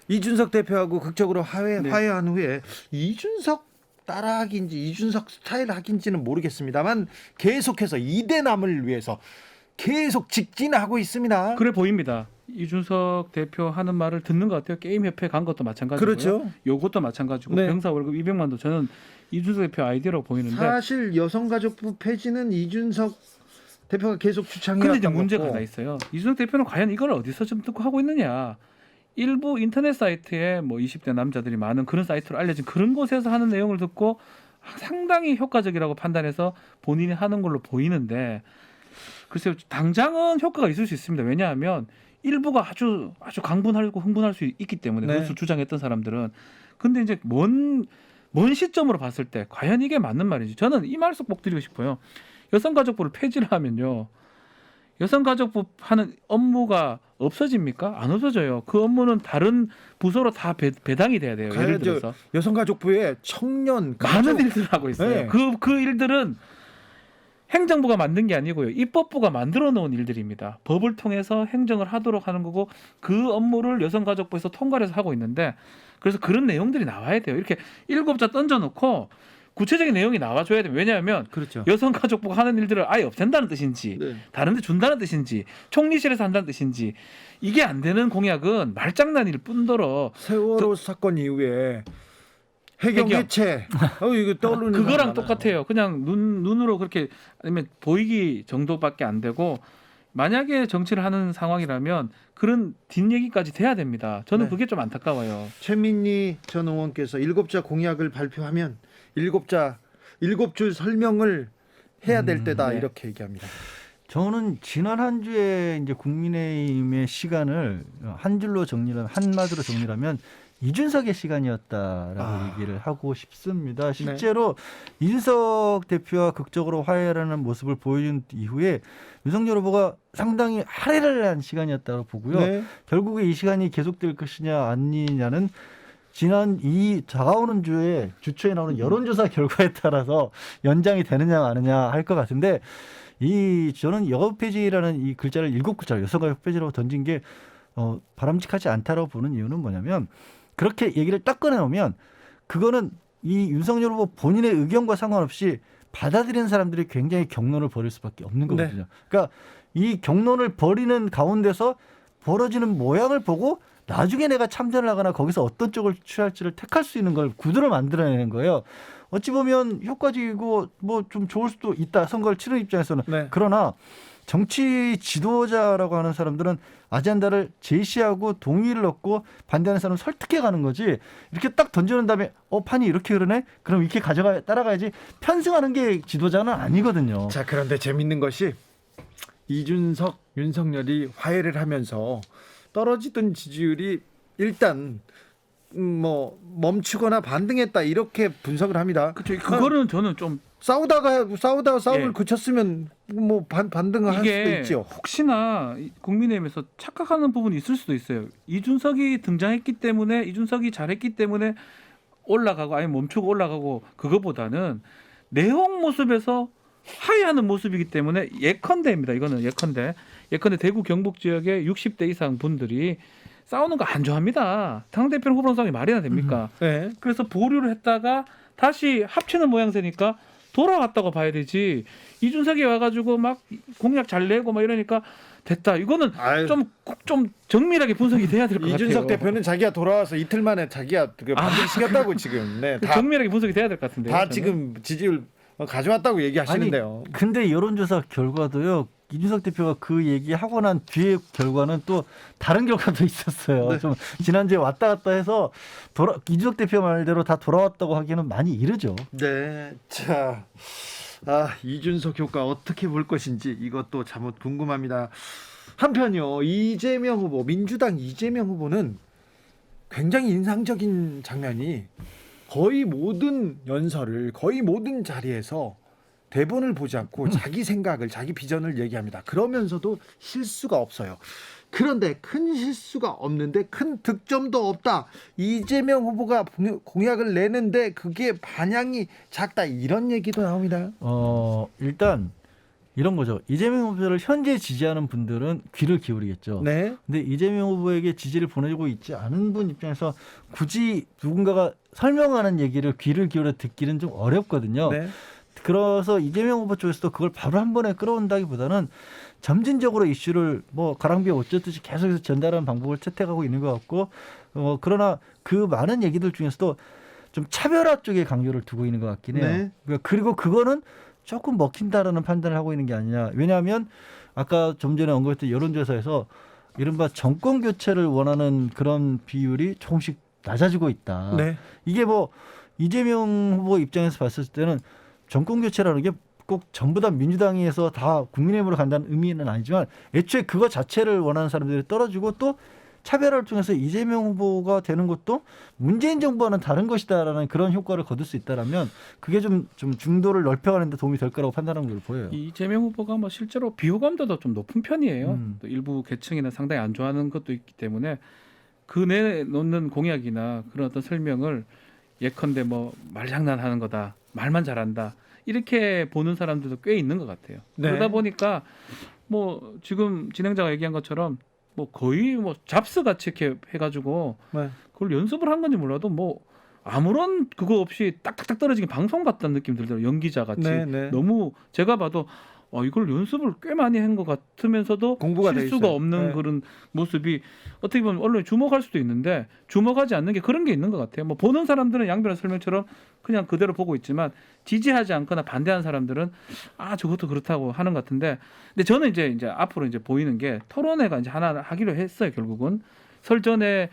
이준석 대표하고 극적으로 화해한 후에 이준석 따라하기인지 이준석 스타일 하기인지는 모르겠습니다만 계속해서 2대남을 위해서 계속 직진하고 있습니다. 그래 보입니다. 이준석 대표 하는 말을 듣는 것 같아요. 게임협회 간 것도 마찬가지고요. 그렇죠. 요것도 마찬가지고 네. 병사 월급 200만도 저는 이준석 대표 아이디어라고 보이는데. 사실 여성가족부 폐지는 이준석 대표가 계속 주창해왔던 근데 이제 문제가 거고. 하나 있어요. 이준석 대표는 과연 이걸 어디서 좀 듣고 하고 있느냐. 일부 인터넷 사이트에 20대 남자들이 많은 그런 사이트로 알려진 그런 곳에서 하는 내용을 듣고 상당히 효과적이라고 판단해서 본인이 하는 걸로 보이는데 글쎄요. 당장은 효과가 있을 수 있습니다. 왜냐하면 일부가 아주 강분하고 흥분할 수 있기 때문에 네. 그것을 주장했던 사람들은 근데 이제 먼 시점으로 봤을 때 과연 이게 맞는 말인지 저는 이 말씀 꼭 드리고 싶어요. 여성가족부를 폐지를 하면요. 여성가족부 하는 업무가 없어집니까? 안 없어져요. 그 업무는 다른 부서로 다 배당이 돼야 돼요. 예를 가야죠. 들어서 여성가족부에 청년 많은 가족- 일들을 하고 있어요. 네. 그 일들은 행정부가 만든 게 아니고요. 입법부가 만들어 놓은 일들입니다. 법을 통해서 행정을 하도록 하는 거고 그 업무를 여성가족부에서 통과를 해서 하고 있는데 그래서 그런 내용들이 나와야 돼요. 이렇게 7자 던져놓고 구체적인 내용이 나와줘야 돼요. 왜냐하면 그렇죠. 여성가족부가 하는 일들을 아예 없앤다는 뜻인지 네. 다른 데 준다는 뜻인지 총리실에서 한다는 뜻인지 이게 안 되는 공약은 말장난일 뿐더러 세월호 사건 이후에 해경 해경. 해체 이거 떠오르는 그거랑 사람 많아요. 똑같아요. 그냥 눈으로 그렇게 아니면 보이기 정도밖에 안 되고 만약에 정치를 하는 상황이라면 그런 뒷얘기까지 돼야 됩니다. 저는 네. 그게 좀 안타까워요. 최민희 전 의원께서 7자 공약을 발표하면 7줄 설명을 해야 될 때다 네. 이렇게 얘기합니다. 저는 지난 한 주에 이제 국민의힘의 시간을 한 줄로 정리를 한마디로 정리하면 이준석의 시간이었다라고 얘기를 하고 싶습니다. 실제로 이준석 대표와 극적으로 화해하는 모습을 보여준 이후에 윤석열 후보가 상당히 할애를 한 시간이었다고 보고요. 네. 결국에 이 시간이 계속될 것이냐 아니냐는 지난 이 다가오는 주에 주초에 나오는 여론조사 결과에 따라서 연장이 되느냐 마느냐 할 것 같은데 저는 여가폐지라는 이 글자를 7글자로 여성가족폐지라고 던진 게 바람직하지 않다라고 보는 이유는 뭐냐면 그렇게 얘기를 딱 꺼내오면 그거는 이 윤석열 후보 본인의 의견과 상관없이 받아들이는 사람들이 굉장히 경론을 벌일 수밖에 없는 거거든요. 그러니까 이 경론을 벌이는 가운데서 벌어지는 모양을 보고 나중에 내가 참전을 하거나 거기서 어떤 쪽을 취할지를 택할 수 있는 걸 구도를 만들어내는 거예요. 어찌 보면 효과적이고 뭐 좀 좋을 수도 있다. 선거를 치르는 입장에서는. 네. 그러나 정치 지도자라고 하는 사람들은 아젠다를 제시하고 동의를 얻고 반대하는 사람을 설득해 가는 거지. 이렇게 딱 던져놓은 다음에 판이 이렇게 흐르네? 그럼 이렇게 따라가야지. 편승하는 게 지도자는 아니거든요. 자, 그런데 재밌는 것이 이준석, 윤석열이 화해를 하면서 떨어지던 지지율이 일단 뭐 멈추거나 반등했다 이렇게 분석을 합니다. 그렇죠. 그거는 저는 좀 싸우다가 싸움을 예. 그쳤으면 뭐 반등을 할 수도 이게 있죠. 혹시나 국민의힘에서 착각하는 부분이 있을 수도 있어요. 이준석이 등장했기 때문에 이준석이 잘했기 때문에 올라가고 아니면 멈추고 올라가고 그거보다는 내용 모습에서 하회하는 모습이기 때문에 예컨대입니다. 이거는 예컨대 대구 경북 지역의 60대 이상 분들이 싸우는 거 안 좋아합니다. 당대표는 후보랑 싸움이 말이나 됩니까? 네. 그래서 보류를 했다가 다시 합치는 모양새니까 돌아왔다고 봐야 되지. 이준석이 와가지고 막 공약 잘 내고 막 이러니까 됐다. 이거는 아유. 좀 정밀하게 분석이 돼야 될 것 같아요. 이준석 대표는 자기가 돌아와서 이틀 만에 자기가 반등시켰다고 지금. 네, 다 정밀하게 분석이 돼야 될 것 같은데요. 저는. 지금 지지율 가져왔다고 얘기하시는데요. 근데 여론조사 결과도요. 이준석 대표가 그 얘기하고 난 뒤에 결과는 또 다른 결과도 있었어요. 네. 좀 지난주에 왔다 갔다 해서 이준석 대표 말대로 다 돌아왔다고 하기는 많이 이르죠. 네. 자, 이준석 효과 어떻게 볼 것인지 이것도 참 궁금합니다. 한편요, 이재명 후보, 민주당 이재명 후보는 굉장히 인상적인 장면이 거의 모든 연설을 거의 모든 자리에서 대본을 보지 않고 자기 생각을 자기 비전을 얘기합니다. 그러면서도 실수가 없어요. 그런데 큰 실수가 없는데 큰 득점도 없다. 이재명 후보가 공약을 내는데 그게 반향이 작다. 이런 얘기도 나옵니다. 일단 이런 거죠. 이재명 후보를 현재 지지하는 분들은 귀를 기울이겠죠. 네. 근데 이재명 후보에게 지지를 보내주고 있지 않은 분 입장에서 굳이 누군가가 설명하는 얘기를 귀를 기울여 듣기는 좀 어렵거든요. 네. 그래서 이재명 후보 쪽에서도 그걸 바로 한 번에 끌어온다기보다는 점진적으로 이슈를 뭐 가랑비에 옷 젖듯이 계속해서 전달하는 방법을 채택하고 있는 것 같고 그러나 그 많은 얘기들 중에서도 좀 차별화 쪽에 강조를 두고 있는 것 같긴 해요. 네. 그리고 그거는 조금 먹힌다라는 판단을 하고 있는 게 아니냐. 왜냐하면 아까 좀 전에 언급했던 여론조사에서 이른바 정권 교체를 원하는 그런 비율이 조금씩 낮아지고 있다. 네. 이게 뭐 이재명 후보 입장에서 봤을 때는 정권 교체라는 게 꼭 전부 다 민주당에서 다 국민의힘으로 간다는 의미는 아니지만 애초에 그거 자체를 원하는 사람들이 떨어지고 또 차별화를 통해서 이재명 후보가 되는 것도 문재인 정부와는 다른 것이다라는 그런 효과를 거둘 수 있다라면 그게 좀 중도를 넓혀가는 데 도움이 될 거라고 판단하는 걸로 보여요. 이재명 후보가 뭐 실제로 비호감도도 좀 높은 편이에요. 또 일부 계층이나 상당히 안 좋아하는 것도 있기 때문에 그 내놓는 공약이나 그런 어떤 설명을 예컨대 뭐 말장난하는 거다, 말만 잘한다 이렇게 보는 사람들도 꽤 있는 것 같아요. 네. 그러다 보니까 뭐 지금 진행자가 얘기한 것처럼 뭐 거의 뭐 잡스 같이 이렇게 해가지고 네. 그걸 연습을 한 건지 몰라도 뭐 아무런 그거 없이 딱딱딱 떨어지게 방송 같다는 느낌 들더라고요. 연기자 같이 네, 네. 너무 제가 봐도 이걸 연습을 꽤 많이 한 것 같으면서도 공부가 돼 실수가 있어요. 없는 네. 그런 모습이 어떻게 보면 언론이 주목할 수도 있는데 주목하지 않는 게 그런 게 있는 것 같아요. 뭐 보는 사람들은 양변의 설명처럼 그냥 그대로 보고 있지만 지지하지 않거나 반대하는 사람들은 저것도 그렇다고 하는 것 같은데 근데 저는 이제 앞으로 이제 보이는 게 토론회가 이제 하나 하기로 했어요. 결국은 설 전에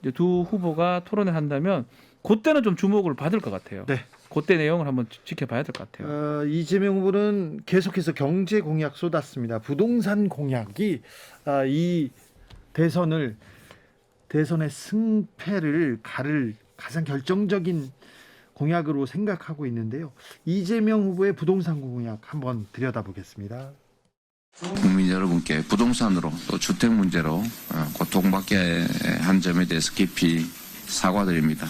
이제 두 후보가 토론회 한다면 그때는 좀 주목을 받을 것 같아요. 네. 그때 내용을 한번 지켜봐야 될 것 같아요. 이재명 후보는 계속해서 경제 공약 쏟았습니다. 부동산 공약이 이 대선의 승패를 가를 가장 결정적인 공약으로 생각하고 있는데요. 이재명 후보의 부동산 공약 한번 들여다보겠습니다. 국민 여러분께 부동산으로 또 주택 문제로 고통받게 한 점에 대해서 깊이 사과드립니다.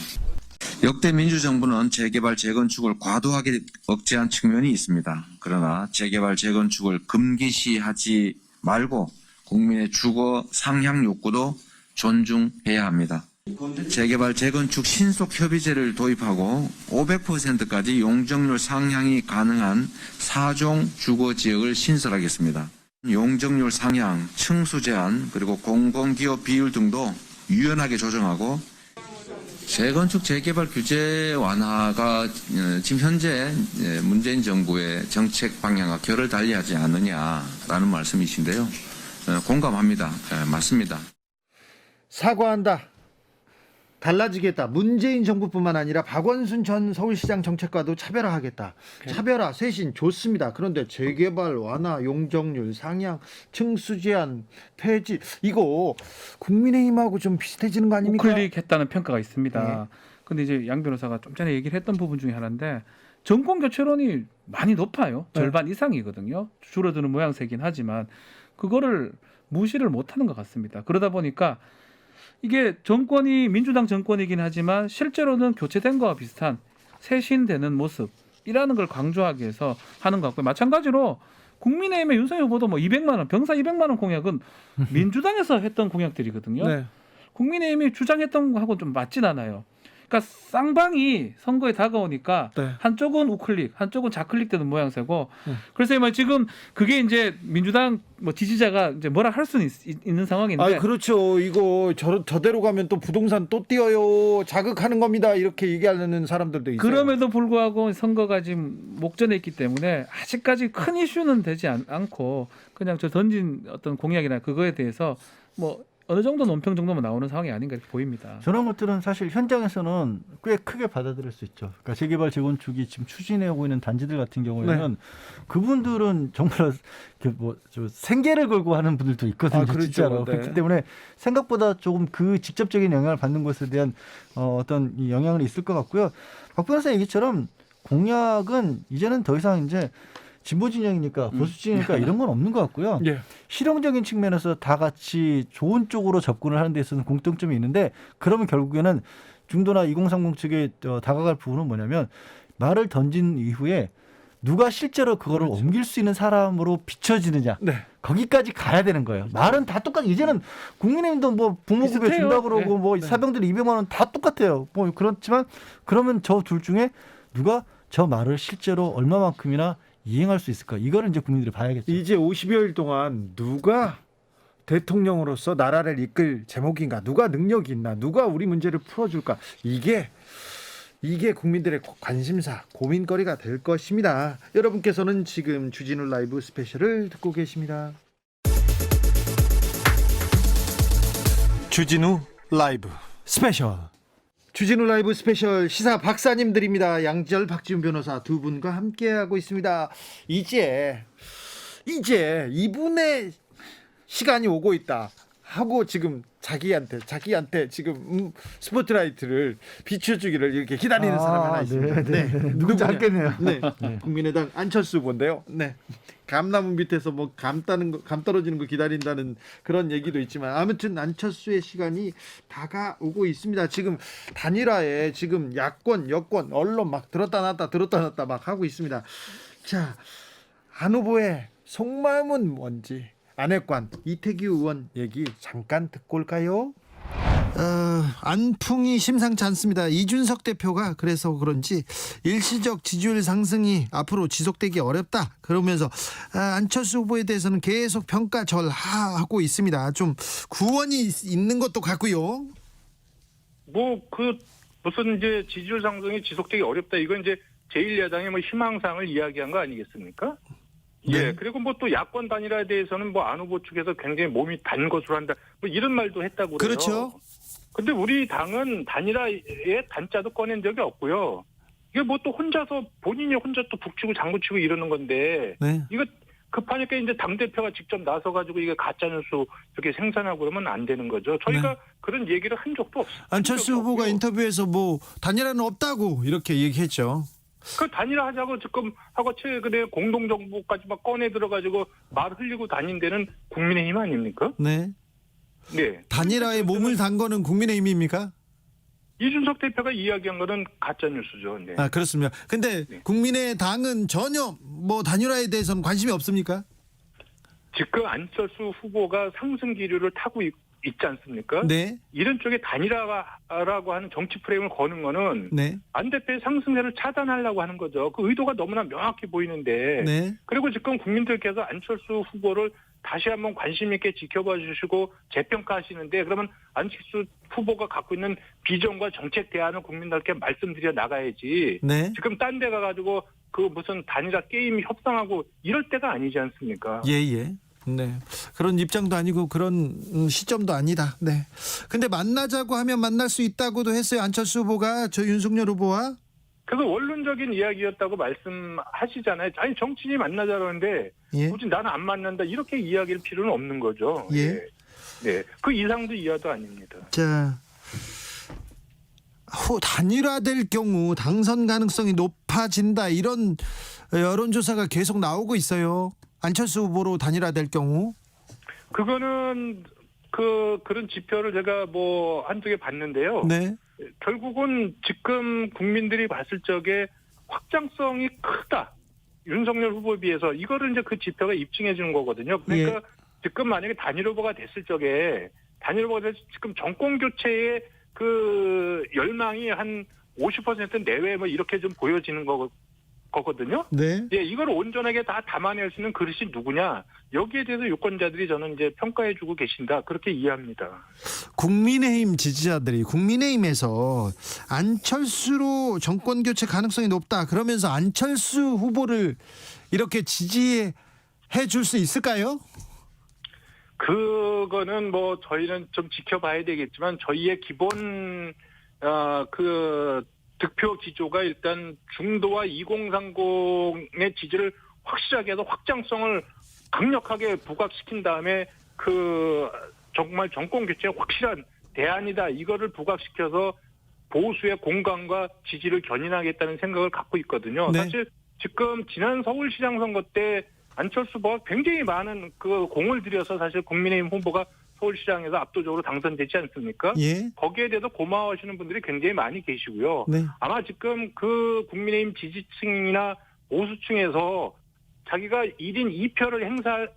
역대 민주정부는 재개발 재건축을 과도하게 억제한 측면이 있습니다. 그러나 재개발 재건축을 금기시하지 말고 국민의 주거 상향 욕구도 존중해야 합니다. 재개발 재건축 신속 협의제를 도입하고 500%까지 용적률 상향이 가능한 4종 주거 지역을 신설하겠습니다. 용적률 상향, 층수 제한, 그리고 공공기업 비율 등도 유연하게 조정하고 재건축 재개발 규제 완화가 지금 현재 문재인 정부의 정책 방향과 결을 달리하지 않느냐라는 말씀이신데요. 공감합니다. 맞습니다. 사과한다. 달라지겠다. 문재인 정부뿐만 아니라 박원순 전 서울시장 정책과도 차별화하겠다. 차별화, 쇄신 좋습니다. 그런데 재개발 완화, 용적률 상향, 층수 제한 폐지 이거 국민의힘하고 좀 비슷해지는 거 아닙니까? 우클릭했다는 평가가 있습니다. 근데 이제 양 변호사가 좀 전에 얘기를 했던 부분 중에 하나인데 정권 교체론이 많이 높아요. 절반 이상이거든요. 줄어드는 모양새긴 하지만 그거를 무시를 못하는 것 같습니다. 그러다 보니까 이게 정권이 민주당 정권이긴 하지만 실제로는 교체된 거와 비슷한 쇄신되는 모습이라는 걸 강조하기 위해서 하는 것 같고요. 마찬가지로 국민의힘의 윤석열 후보도 뭐 200만 원, 병사 200만 원 공약은 민주당에서 했던 공약들이거든요. 네. 국민의힘이 주장했던 거하고 좀 맞진 않아요. 그러니까 쌍방이 선거에 다가오니까 네. 한쪽은 우클릭, 한쪽은 좌클릭되는 모양새고 그래서 뭐 지금 그게 이제 민주당 뭐 지지자가 이제 뭐라 할 수는 있는 상황인데 그렇죠. 이거 저대로 가면 또 부동산 또 뛰어요. 자극하는 겁니다. 이렇게 얘기하는 사람들도 있어요. 그럼에도 불구하고 선거가 지금 목전에 있기 때문에 아직까지 큰 이슈는 되지 않고 그냥 저 던진 어떤 공약이나 그거에 대해서 뭐 어느 정도 논평 정도만 나오는 상황이 아닌가 이렇게 보입니다. 저런 것들은 사실 현장에서는 꽤 크게 받아들일 수 있죠. 그러니까 재개발 재건축이 지금 추진해오고 있는 단지들 같은 경우에는 그분들은 정말 저 생계를 걸고 하는 분들도 있거든요. 그렇죠. 진짜로. 네. 그렇기 때문에 생각보다 조금 그 직접적인 영향을 받는 것에 대한 어떤 이 영향은 있을 것 같고요. 박 변호사 얘기처럼 공약은 이제는 더 이상 이제 진보 진영이니까 보수 진영이니까 이런 건 없는 것 같고요. 예. 실용적인 측면에서 다 같이 좋은 쪽으로 접근을 하는 데 있어서는 공통점이 있는데 그러면 결국에는 중도나 2030 측에 다가갈 부분은 뭐냐면 말을 던진 이후에 누가 실제로 그거를 옮길 수 있는 사람으로 비춰지느냐. 네. 거기까지 가야 되는 거예요. 말은 다 똑같아요. 이제는 국민의힘도 뭐 부모급여 비슷해요. 준다 그러고 네. 뭐 사병들 200만 원 다 똑같아요. 뭐 그렇지만 그러면 저 둘 중에 누가 저 말을 실제로 얼마만큼이나 이행할 수 있을까? 이거를 이제 국민들이 봐야겠죠. 이제 50여일 동안 누가 대통령으로서 나라를 이끌 제목인가? 누가 능력이 있나? 누가 우리 문제를 풀어줄까? 이게 국민들의 관심사, 고민거리가 될 것입니다. 여러분께서는 지금 주진우 라이브 스페셜을 듣고 계십니다. 주진우 라이브 스페셜. 주진우 라이브 스페셜 시사 박사님들입니다. 양지열, 박지훈 변호사 두 분과 함께하고 있습니다. 이제 이분의 시간이 오고 있다 하고 지금 자기한테 지금 스포트라이트를 비춰주기를 이렇게 기다리는 사람이 하나 있습니다. 네. 누군지 알겠네요. 네. 국민의당 안철수 후보인데요. 네. 감나무 밑에서 뭐 감 떨어지는 거 기다린다는 그런 얘기도 있지만 아무튼 안철수의 시간이 다가오고 있습니다. 지금 단일화에 지금 야권, 여권, 언론 막 들었다 놨다 막 하고 있습니다. 자, 안 후보의 속마음은 뭔지 안핵관 이태규 의원 얘기 잠깐 듣고 올까요? 안풍이 심상치 않습니다. 이준석 대표가 그래서 그런지 일시적 지지율 상승이 앞으로 지속되기 어렵다. 그러면서 안철수 후보에 대해서는 계속 평가절하하고 있습니다. 좀 구원이 있는 것도 같고요. 무슨 이제 지지율 상승이 지속되기 어렵다. 이건 이제 제1야당의 뭐 희망사항을 이야기한 거 아니겠습니까? 네. 예. 그리고 뭐 또 야권 단일화에 대해서는 뭐 안 후보 측에서 굉장히 몸이 단 것으로 한다. 뭐 이런 말도 했다고 그래요. 그렇죠. 근데 우리 당은 단일화의 단자도 꺼낸 적이 없고요. 이게 뭐 또 본인이 혼자 또 북치고 장구치고 이러는 건데. 네. 이거 급하니까 이제 당대표가 직접 나서가지고 이게 가짜뉴스 이렇게 생산하고 그러면 안 되는 거죠. 저희가 그런 얘기를 한 적도 없어요. 안철수 후보가 인터뷰에서 뭐 단일화는 없다고 이렇게 얘기했죠. 그 단일화 하자고 지금 하고 최근에 공동정부까지 막 꺼내 들어가지고 말 흘리고 다닌 데는 국민의힘 아닙니까? 네. 네. 단일화에 몸을 단 거는 국민의힘입니까? 이준석 대표가 이야기한 거는 가짜 뉴스죠. 네. 아, 그렇습니다. 근데 네. 국민의당은 전혀 뭐 단일화에 대해서는 관심이 없습니까? 지금 안철수 후보가 상승 기류를 타고 있지 않습니까? 네. 이런 쪽에 단일화라고 하는 정치 프레임을 거는 거는 네. 안 대표의 상승세를 차단하려고 하는 거죠. 그 의도가 너무나 명확히 보이는데. 네. 그리고 지금 국민들께서 안철수 후보를 다시 한번 관심 있게 지켜봐 주시고 재평가하시는데 그러면 안철수 후보가 갖고 있는 비전과 정책 대안을 국민들께 말씀드려 나가야지. 네. 지금 딴 데 가가지고 그 무슨 단일화 게임 협상하고 이럴 때가 아니지 않습니까? 예. 네. 그런 입장도 아니고 그런 시점도 아니다. 네. 근데 만나자고 하면 만날 수 있다고도 했어요. 안철수 후보가 저 윤석열 후보와. 그래서 원론적인 이야기였다고 말씀하시잖아요. 아니 정치인이 만나자는데 예. 굳이 나는 안 만난다 이렇게 이야기할 필요는 없는 거죠. 예. 네. 그 이상도 이하도 아닙니다. 자, 단일화될 경우 당선 가능성이 높아진다 이런 여론조사가 계속 나오고 있어요. 안철수 후보로 단일화될 경우. 그거는 그런 지표를 제가 뭐 한두 개 봤는데요. 네. 결국은 지금 국민들이 봤을 적에 확장성이 크다. 윤석열 후보에 비해서 이거를 이제 그 지표가 입증해 주는 거거든요. 그러니까 지금 만약에 단일 후보가 됐을 적에 지금 정권 교체의 그 열망이 한 50% 내외 뭐 이렇게 좀 보여지는 거거든요. 네. 예, 이걸 온전하게 다 담아낼 수 있는 그릇이 누구냐? 여기에 대해서 유권자들이 저는 이제 평가해주고 계신다 그렇게 이해합니다. 국민의힘 지지자들이 국민의힘에서 안철수로 정권 교체 가능성이 높다 그러면서 안철수 후보를 이렇게 지지해 줄 수 있을까요? 그거는 뭐 저희는 좀 지켜봐야 되겠지만 저희의 기본 그 득표 기조가 일단 중도와 2030의 지지를 확실하게 해서 확장성을 강력하게 부각시킨 다음에 그 정말 정권 교체의 확실한 대안이다. 이거를 부각시켜서 보수의 공감과 지지를 견인하겠다는 생각을 갖고 있거든요. 네. 사실 지금 지난 서울시장 선거 때 안철수 후보가 굉장히 많은 그 공을 들여서 사실 국민의힘 후보가 서울시장에서 압도적으로 당선되지 않습니까? 예. 거기에 대해서 고마워하시는 분들이 굉장히 많이 계시고요. 네. 아마 지금 그 국민의힘 지지층이나 보수층에서 자기가 1인 2표를 행사할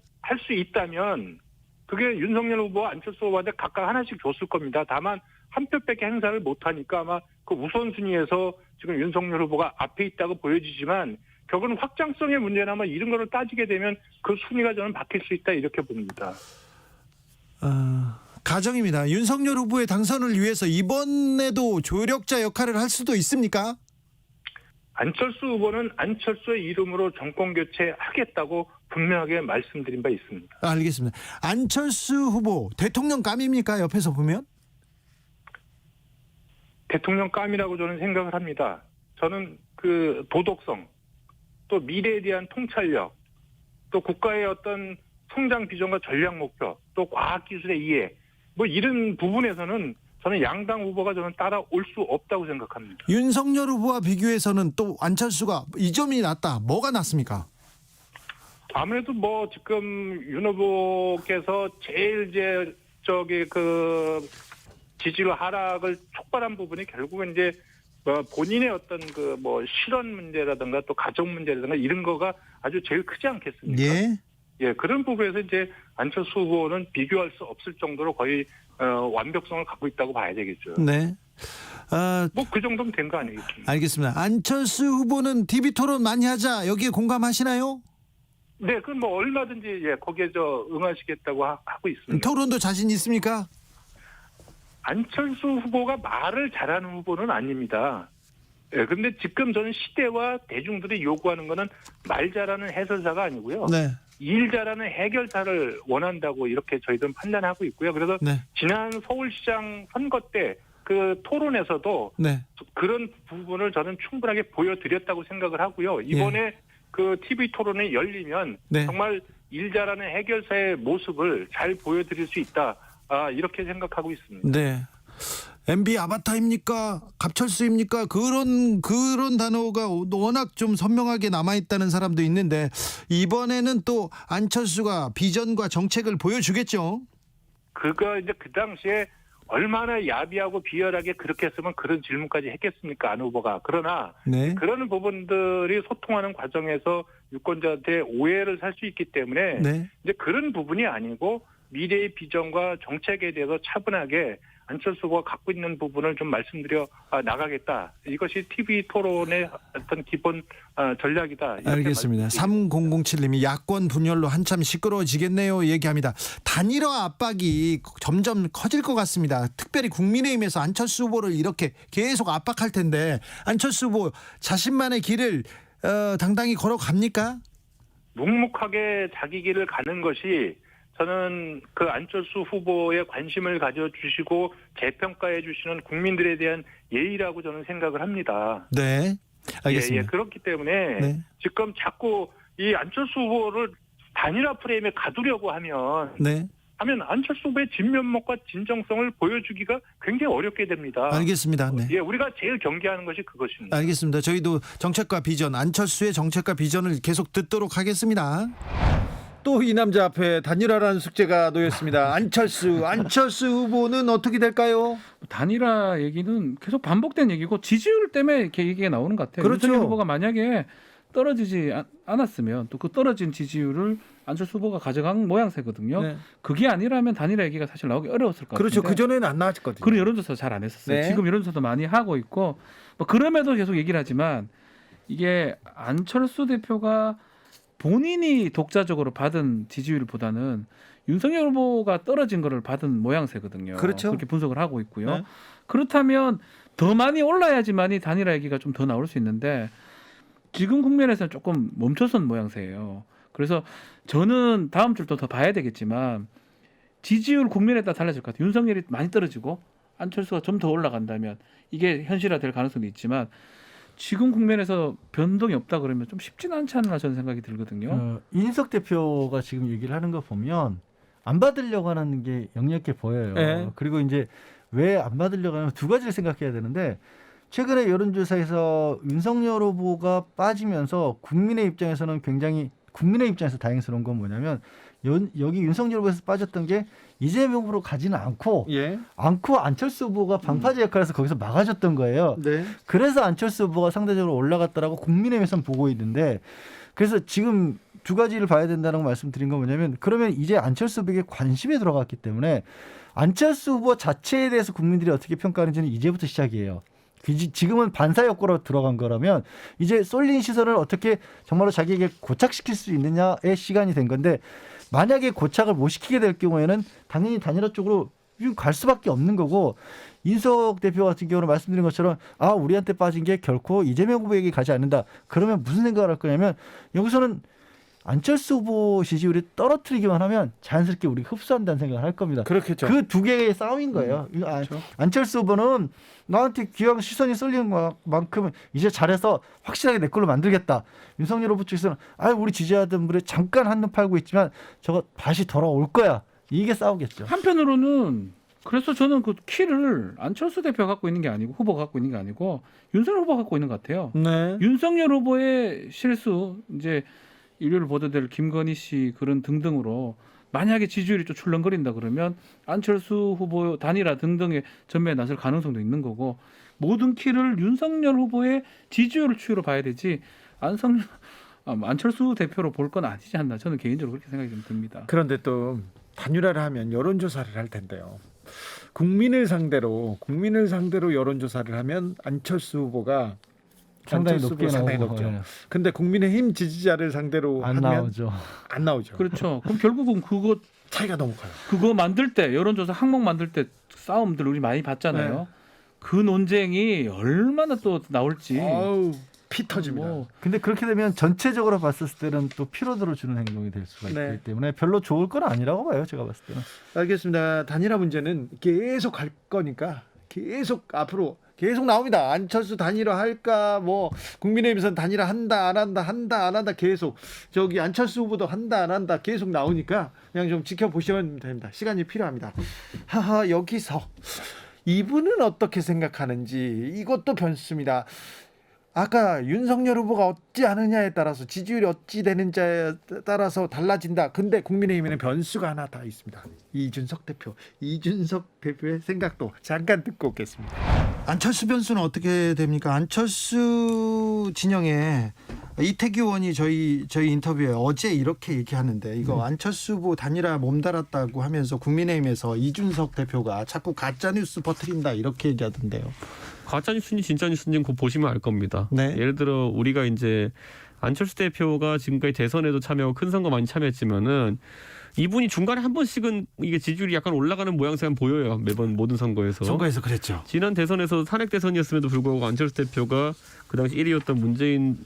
수 있다면 그게 윤석열 후보와 안철수 후보한테 각각 하나씩 줬을 겁니다. 다만 한 표밖에 행사를 못하니까 아마 그 우선순위에서 지금 윤석열 후보가 앞에 있다고 보여지지만 결국은 확장성의 문제나 뭐 이런 거를 따지게 되면 그 순위가 저는 바뀔 수 있다 이렇게 봅니다. 가정입니다. 윤석열 후보의 당선을 위해서 이번에도 조력자 역할을 할 수도 있습니까? 안철수 후보는 안철수의 이름으로 정권 교체하겠다고 분명하게 말씀드린 바 있습니다. 알겠습니다. 안철수 후보 대통령감입니까? 옆에서 보면? 대통령감이라고 저는 생각을 합니다. 저는 그 도덕성, 또 미래에 대한 통찰력, 또 국가의 어떤 성장 비전과 전략 목표, 또 과학기술의 이해, 뭐 이런 부분에서는 저는 양당 후보가 저는 따라올 수 없다고 생각합니다. 윤석열 후보와 비교해서는 또 안철수가 이 점이 낫다. 뭐가 낫습니까? 아무래도 뭐 지금 윤 후보께서 제일 이제 저기 그 지지율 하락을 촉발한 부분이 결국은 이제 뭐 본인의 어떤 그 뭐 실언 문제라든가 또 가정 문제라든가 이런 거가 아주 제일 크지 않겠습니까? 예. 예, 그런 부분에서 이제 안철수 후보는 비교할 수 없을 정도로 거의 완벽성을 갖고 있다고 봐야 되겠죠. 네. 뭐 그 정도면 된 거 아니겠습니까? 알겠습니다. 안철수 후보는 TV 토론 많이 하자. 여기에 공감하시나요? 네, 그건 뭐 얼마든지 예, 거기에 저 응하시겠다고 하고 있습니다. 토론도 자신 있습니까? 안철수 후보가 말을 잘하는 후보는 아닙니다. 예, 근데 지금 저는 시대와 대중들이 요구하는 거는 말 잘하는 해설사가 아니고요. 네. 일 잘하는 해결사를 원한다고 이렇게 저희들은 판단하고 있고요. 그래서 네. 지난 서울시장 선거 때 그 토론에서도 네. 그런 부분을 저는 충분하게 보여드렸다고 생각을 하고요. 이번에 그 TV 토론이 열리면 네. 정말 일 잘하는 해결사의 모습을 잘 보여드릴 수 있다. 이렇게 생각하고 있습니다. 네. MB 아바타입니까? 갑철수입니까? 그런 단어가 워낙 좀 선명하게 남아있다는 사람도 있는데 이번에는 또 안철수가 비전과 정책을 보여주겠죠? 그거 이제 그 당시에 얼마나 야비하고 비열하게 그렇게 했으면 그런 질문까지 했겠습니까? 안 후보가. 그러나 네. 그런 부분들이 소통하는 과정에서 유권자한테 오해를 살 수 있기 때문에 네. 이제 그런 부분이 아니고 미래의 비전과 정책에 대해서 차분하게 안철수 후보가 갖고 있는 부분을 좀 말씀드려 나가겠다. 이것이 TV 토론의 어떤 기본 전략이다. 알겠습니다. 3007님이 야권 분열로 한참 시끄러워지겠네요 얘기합니다. 단일화 압박이 점점 커질 것 같습니다. 특별히 국민의힘에서 안철수 후보를 이렇게 계속 압박할 텐데 안철수 후보 자신만의 길을 당당히 걸어갑니까? 묵묵하게 자기 길을 가는 것이 저는 그 안철수 후보에 관심을 가져주시고 재평가해 주시는 국민들에 대한 예의라고 저는 생각을 합니다. 네, 알겠습니다. 예, 그렇기 때문에 네. 지금 자꾸 이 안철수 후보를 단일화 프레임에 가두려고 하면 안철수 후보의 진면목과 진정성을 보여주기가 굉장히 어렵게 됩니다. 알겠습니다. 네. 예, 우리가 제일 경계하는 것이 그것입니다. 알겠습니다. 저희도 정책과 비전, 안철수의 정책과 비전을 계속 듣도록 하겠습니다. 또 이 남자 앞에 단일화라는 숙제가 놓였습니다. 안철수 후보는 어떻게 될까요? 단일화 얘기는 계속 반복된 얘기고 지지율 때문에 이렇게 얘기가 나오는 것 같아요. 그렇죠. 윤석열 후보가 만약에 떨어지지 않았으면 또 그 떨어진 지지율을 안철수 후보가 가져간 모양새거든요. 네. 그게 아니라면 단일화 얘기가 사실 나오기 어려웠을 것 같아요. 그렇죠. 그전에는 안 나왔거든요. 그런 여론조사 잘 안 했었어요. 네. 지금 여론조사도 많이 하고 있고 뭐 그럼에도 계속 얘기를 하지만 이게 안철수 대표가 본인이 독자적으로 받은 지지율보다는 윤석열 후보가 떨어진 거를 받은 모양새거든요. 그렇죠. 그렇게 분석을 하고 있고요. 네. 그렇다면 더 많이 올라야지만이 단일화 얘기가 좀 더 나올 수 있는데 지금 국면에서는 조금 멈춰선 모양새예요. 그래서 저는 다음 주도 더 봐야 되겠지만 지지율 국면에 따라 달라질 것 같아요. 윤석열이 많이 떨어지고 안철수가 좀 더 올라간다면 이게 현실화될 가능성도 있지만 지금 국면에서 변동이 없다 그러면 좀 쉽지는 않지 않나 저는 생각이 들거든요. 이인석 대표가 지금 얘기를 하는 거 보면 안 받으려고 하는 게 역력해 보여요. 네. 그리고 이제 왜 안 받으려고 하면 두 가지를 생각해야 되는데 최근에 여론조사에서 윤석열 후보가 빠지면서 국민의 입장에서는 굉장히 국민의 입장에서 다행스러운 건 뭐냐면 여기 윤석열 후보에서 빠졌던 게 이재명 후보로 가지는 않고 안철수 후보가 방파제 역할에서 거기서 막아줬던 거예요. 네. 그래서 안철수 후보가 상대적으로 올라갔다라고 국민의힘에서는 보고 있는데 그래서 지금 두 가지를 봐야 된다는 거 말씀드린 건 뭐냐면 그러면 이제 안철수 후보에게 관심이 들어갔기 때문에 안철수 후보 자체에 대해서 국민들이 어떻게 평가하는지는 이제부터 시작이에요. 지금은 반사 효과로 들어간 거라면 이제 쏠린 시선을 어떻게 정말로 자기에게 고착시킬 수 있느냐의 시간이 된 건데 만약에 고착을 못 시키게 될 경우에는 당연히 단일화 쪽으로 갈 수밖에 없는 거고 인석 대표 같은 경우는 말씀드린 것처럼 우리한테 빠진 게 결코 이재명 후보에게 가지 않는다. 그러면 무슨 생각을 할 거냐면 여기서는 안철수 후보 지지율이 떨어뜨리기만 하면 자연스럽게 우리가 흡수한다는 생각을 할 겁니다. 그렇겠죠. 그 두 개의 싸움인 거예요. 안철수 후보는 나한테 귀한 시선이 쏠리는 만큼 이제 잘해서 확실하게 내 걸로 만들겠다. 윤석열 후보 쪽에서는 우리 지지자들이 잠깐 한눈 팔고 있지만 저거 다시 돌아올 거야. 이게 싸우겠죠. 한편으로는 그래서 저는 그 키를 안철수 대표가 갖고 있는 게 아니고 후보가 갖고 있는 게 아니고 윤석열 후보가 갖고 있는 것 같아요. 네. 윤석열 후보의 실수, 이제 일요일 보도될 김건희 씨 그런 등등으로 만약에 지지율이 좀 출렁거린다 그러면 안철수 후보 단일화 등등의 전매에 나설 가능성도 있는 거고, 모든 키를 윤석열 후보의 지지율 추이로 봐야 되지 안철수 대표로 볼 건 아니지 않나, 저는 개인적으로 그렇게 생각이 좀 듭니다. 그런데 또 단일화를 하면 여론조사를 할 텐데요. 국민을 상대로 여론조사를 하면 안철수 후보가 상당히 높게 상당히 나오고, 높죠. 예. 근데 국민의힘 지지자를 상대로 안 하면 나오죠. 안 나오죠. 그렇죠. 그럼 결국은 그거 차이가 너무 커요. 그거 만들 때, 여론조사 항목 만들 때 싸움들 우리 많이 봤잖아요. 네. 그 논쟁이 얼마나 또 나올지. 아우, 피 터집니다. 근데 그렇게 되면 전체적으로 봤을 때는 또 피로도를 주는 행동이 될 수가 있기 네. 때문에 별로 좋을 건 아니라고 봐요. 제가 봤을 때는. 알겠습니다. 단일화 문제는 계속 갈 거니까 계속 앞으로 계속 나옵니다. 안철수 단일화 할까, 뭐 국민의힘에서는 단일화 한다 안 한다 계속, 저기 안철수 후보도 한다 안 한다 계속 나오니까 그냥 좀 지켜보시면 됩니다. 시간이 필요합니다. 여기서 이분은 어떻게 생각하는지 이것도 변수입니다. 아까 윤석열 후보가 어찌 하느냐에 따라서 지지율이 어찌 되는지에 따라서 달라진다. 근데 국민의힘에는 변수가 하나 더 있습니다. 이준석 대표의 생각도 잠깐 듣고 오겠습니다. 안철수 변수는 어떻게 됩니까? 안철수 진영에 이태규 의원이 저희 인터뷰에 어제 이렇게 얘기하는데, 이거 안철수 후보 단일화 몸달았다고 하면서 국민의힘에서 이준석 대표가 자꾸 가짜뉴스 퍼뜨린다 이렇게 얘기하던데요. 가짜뉴스인지 진짜뉴스인지 곧 보시면 알 겁니다. 네. 예를 들어 우리가 이제 안철수 대표가 지금까지 대선에도 참여하고 큰 선거 많이 참여했지만은 이분이 중간에 한 번씩은 이게 지지율이 약간 올라가는 모양새가 보여요. 매번 모든 선거에서. 그랬죠. 지난 대선에서 탄핵 대선이었음에도 불구하고 안철수 대표가 그 당시 1위였던 문재인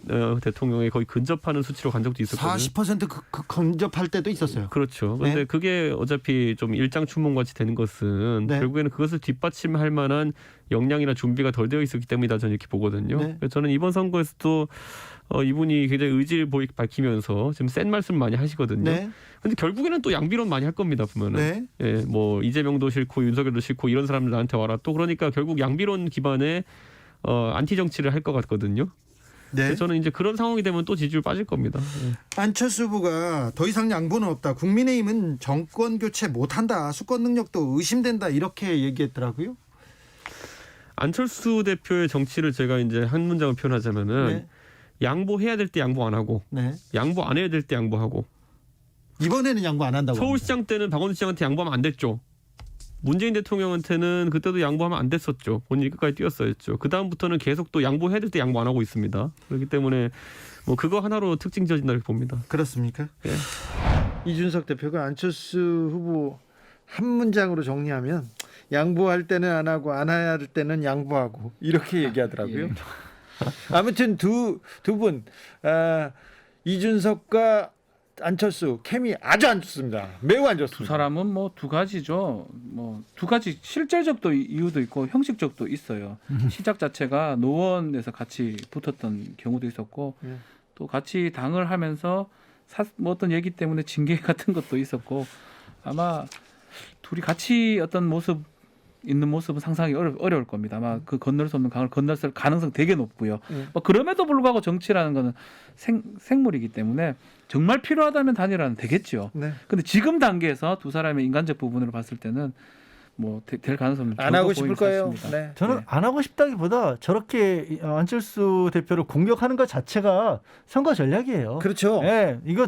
대통령에 거의 근접하는 수치로 간 적도 있었거든요. 40% 근접할 때도 있었어요. 그렇죠. 그런데 네. 그게 어차피 좀 일장춘몽같이 되는 것은 네. 결국에는 그것을 뒷받침할 만한 역량이나 준비가 덜 되어 있었기 때문이다, 저는 이렇게 보거든요. 네. 그래서 저는 이번 선거에서도 이분이 굉장히 의지를 밝히면서 지금 센 말씀 많이 하시거든요. 네. 근데 결국에는 또 양비론 많이 할 겁니다, 보면은. 네. 예, 뭐 이재명도 싫고 윤석열도 싫고 이런 사람들 나한테 와라. 또 그러니까 결국 양비론 기반의 안티 정치를 할 것 같거든요. 네. 그래서 저는 이제 그런 상황이 되면 또 지지율 빠질 겁니다. 예. 안철수 후보가 더 이상 양보는 없다. 국민의힘은 정권 교체 못한다. 수권 능력도 의심된다. 이렇게 얘기했더라고요. 안철수 대표의 정치를 제가 이제 한 문장을 표현하자면은 네. 양보해야 될 때 양보 안 하고, 네. 양보 안 해야 될 때 양보하고. 이번에는 양보 안 한다고. 서울시장 때는 박원순 시장한테 양보하면 안 됐죠. 문재인 대통령한테는 그때도 양보하면 안 됐었죠. 본인이 끝까지 뛰었어야죠. 그 다음부터는 계속 또 양보해야 될 때 양보 안 하고 있습니다. 그렇기 때문에 뭐 그거 하나로 특징 지어진다 이렇게 봅니다. 그렇습니까? 예. 이준석 대표가 안철수 후보 한 문장으로 정리하면 양보할 때는 안 하고 안 해야 할 때는 양보하고 이렇게 얘기하더라고요. 아무튼 두 분 이준석과 안철수 케미 아주 안 좋습니다. 매우 안 좋습니다. 두 사람은 뭐 두 가지죠. 뭐 두 가지 실질적 이유도 있고 형식적도 있어요. 시작 자체가 노원에서 같이 붙었던 경우도 있었고, 또 같이 당을 하면서 뭐 어떤 얘기 때문에 징계 같은 것도 있었고, 아마 둘이 같이 어떤 있는 모습은 상상하기 어려울 겁니다. 아마 그 건널 수 없는 강을 건넜을 가능성 되게 높고요. 뭐 그럼에도 불구하고 정치라는 거는 생물이기 때문에 정말 필요하다면 단일화는 되겠죠. 네. 근데 지금 단계에서 두 사람의 인간적 부분으로 봤을 때는 뭐 될 가능성은 안 하고 싶을 보이는 것 거예요. 같습니다. 네. 저는 안 하고 싶다기보다 저렇게 안철수 대표를 공격하는 것 자체가 선거 전략이에요. 그렇죠. 네, 이거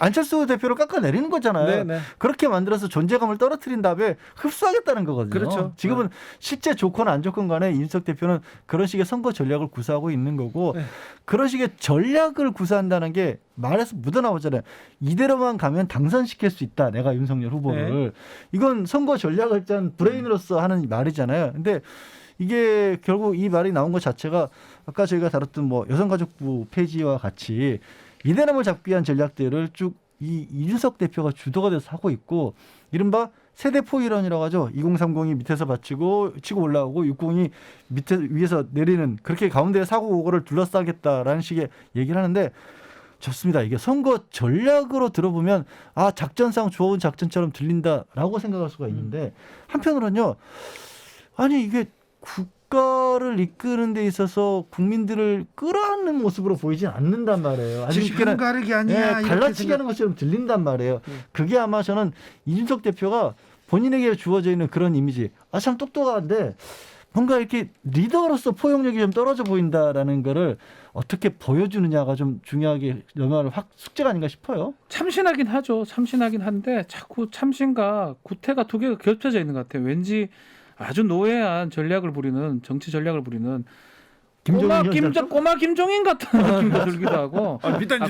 안철수 대표를 깎아내리는 거잖아요. 네, 네. 그렇게 만들어서 존재감을 떨어뜨린 다음에 흡수하겠다는 거거든요. 그렇죠. 지금은 실제 좋건 안 좋건 간에 이준석 대표는 그런 식의 선거 전략을 구사하고 있는 거고, 네. 그런 식의 전략을 구사한다는 게 말에서 묻어나오잖아요. 이대로만 가면 당선시킬 수 있다, 내가 윤석열 후보를. 이건 선거 전략을 짠 브레인으로서 하는 말이잖아요. 근데 이게 결국 이 말이 나온 것 자체가 아까 저희가 다뤘던 뭐 여성가족부 폐지와 같이 이대남을 잡기 위한 전략들을 쭉 이준석 대표가 주도가 돼서 하고 있고 이른바 세대 포위론이라고 하죠. 2030이 밑에서 받치고 치고 올라오고 60이 위에서 내리는 그렇게 가운데 사고를 둘러싸겠다라는 식의 얘기를 하는데 좋습니다. 이게 선거 전략으로 들어보면 작전상 좋은 작전처럼 들린다라고 생각할 수가 있는데 한편으로는요. 아니 이게 국가를 이끄는 데 있어서 국민들을 끌어안는 모습으로 보이진 않는단 말이에요. 아주 지금 편가르기 아니야. 갈라치기 하는 것처럼 들린단 말이에요. 그게 아마 저는 이준석 대표가 본인에게 주어져 있는 그런 이미지. 참 똑똑한데 뭔가 이렇게 리더로서 포용력이 좀 떨어져 보인다라는 거를 어떻게 보여주느냐가 좀 중요하게 넘어가는 숙제가 아닌가 싶어요. 참신하긴 하죠. 참신하긴 한데 자꾸 참신과 구태가 두 개가 겹쳐져 있는 것 같아요. 왠지 아주 노예한 전략을 부리는 정치 전략을 부리는 꼬마 김종인 같은 느낌도 들기도 하고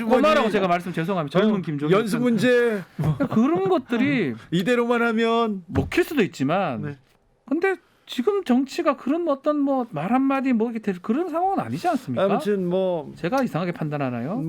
꼬마라고 제가 말씀 죄송합니다. 젊은 김종인 연수 문제 그런 것들이 이대로만 하면 먹힐 수도 있지만 근데 지금 정치가 그런 어떤 말 한마디 이렇게 될 그런 상황은 아니지 않습니까? 아무튼 제가 이상하게 판단하나요?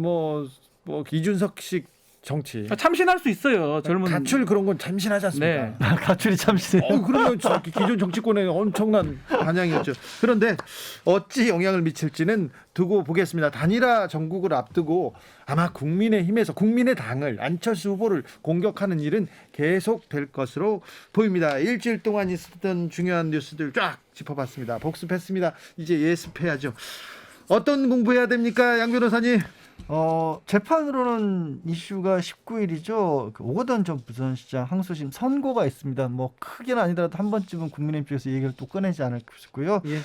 이준석식 정치. 참신할 수 있어요. 젊은 가출 그런 건 참신하지 않습니까? 네. 가출이 참신해요. 그러면 기존 정치권에 엄청난 반향이었죠. 그런데 어찌 영향을 미칠지는 두고 보겠습니다. 단일화 전국을 앞두고 아마 국민의힘에서 국민의당을 안철수 후보를 공격하는 일은 계속될 것으로 보입니다. 일주일 동안 있었던 중요한 뉴스들 쫙 짚어봤습니다. 복습했습니다. 이제 예습해야죠. 어떤 공부해야 됩니까, 양 변호사님? 재판으로는 이슈가 19일이죠. 오거돈 전 부산시장 항소심 선고가 있습니다. 크게는 아니더라도 한 번쯤은 국민의힘 쪽에서 얘기를 또 꺼내지 않을까 싶고요. 예.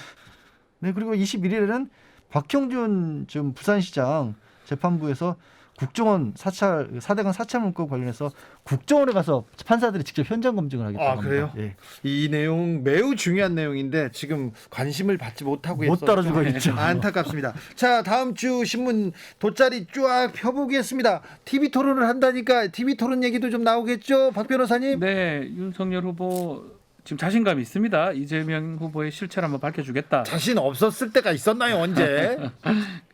네, 그리고 21일에는 박형준 전 부산시장 재판부에서 국정원 4대강 사찰 문건 관련해서 국정원에 가서 판사들이 직접 현장 검증을 하겠다고 합니다. 그래요? 예. 이 내용 매우 중요한 내용인데 지금 관심을 받지 못하고 못 따라주고 있죠. 안타깝습니다. 자, 다음 주 신문 돗자리 쫙 펴보겠습니다. TV 토론을 한다니까 TV 토론 얘기도 좀 나오겠죠, 박 변호사님? 네, 윤석열 후보 지금 자신감이 있습니다. 이재명 후보의 실체를 한번 밝혀주겠다. 자신 없었을 때가 있었나요, 언제?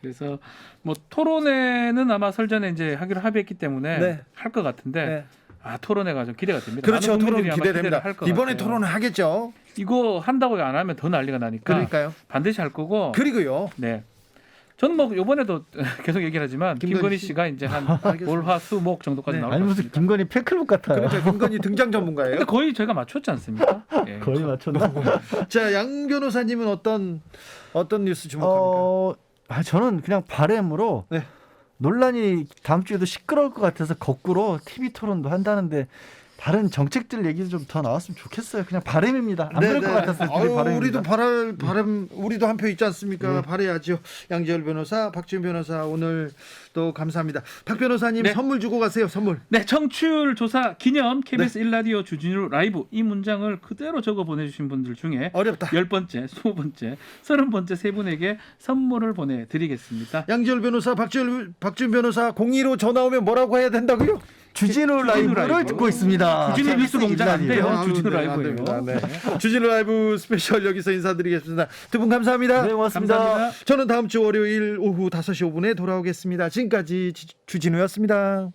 그래서 토론회는 아마 설전에 이제 하기로 합의했기 때문에 네. 할 것 같은데 네. 토론회가 좀 기대가 됩니다. 그렇죠, 많은 토론 국민들이 아마 기대됩니다. 기대를 할 것 이번에 같아요. 토론을 하겠죠. 이거 한다고 안 하면 더 난리가 나니까 그러니까요. 반드시 할 거고. 그리고요. 네. 저는 이번에도 계속 얘기를 하지만 김건희 씨가 이제 한 올, 화, 수, 목 정도까지 나올 것 아니 같습니다. 무슨 김건희 팬클럽 같아요. 그러니까 김건희 등장 전문가예요. 근데 거의 제가 맞췄지 않습니까? 예. 거의 맞췄네. 자, 양 변호사님은 어떤 뉴스 주목합니까? 저는 그냥 바램으로 네. 논란이 다음 주에도 시끄러울 것 같아서 거꾸로 TV 토론도 한다는데 다른 정책들 얘기도 좀 더 나왔으면 좋겠어요. 그냥 바램입니다. 안 그럴 것 같았어요. 바램입니다. 우리도 바람 우리도 한 표 있지 않습니까? 바래야죠. 양지열 변호사, 박지훈 변호사 오늘 또 감사합니다. 박 변호사님 네. 선물 주고 가세요. 선물. 네, 청취율 조사 기념 KBS 1라디오 주진우 라이브 이 문장을 그대로 적어 보내주신 분들 중에 어렵다. 10번째, 20번째, 30번째 세 분에게 선물을 보내드리겠습니다. 양지열 변호사, 박지훈 변호사 02로 전화 오면 뭐라고 해야 된다고요? 주진우 라이브를 듣고 있습니다. 주진우 뉴스 공장 안 돼요. 주진우 네, 라이브예요. 네. 주진우 라이브 스페셜 여기서 인사드리겠습니다. 두 분 감사합니다. 네, 고맙습니다. 감사합니다. 저는 다음 주 월요일 오후 5시 5분에 돌아오겠습니다. 지금까지 주진우였습니다.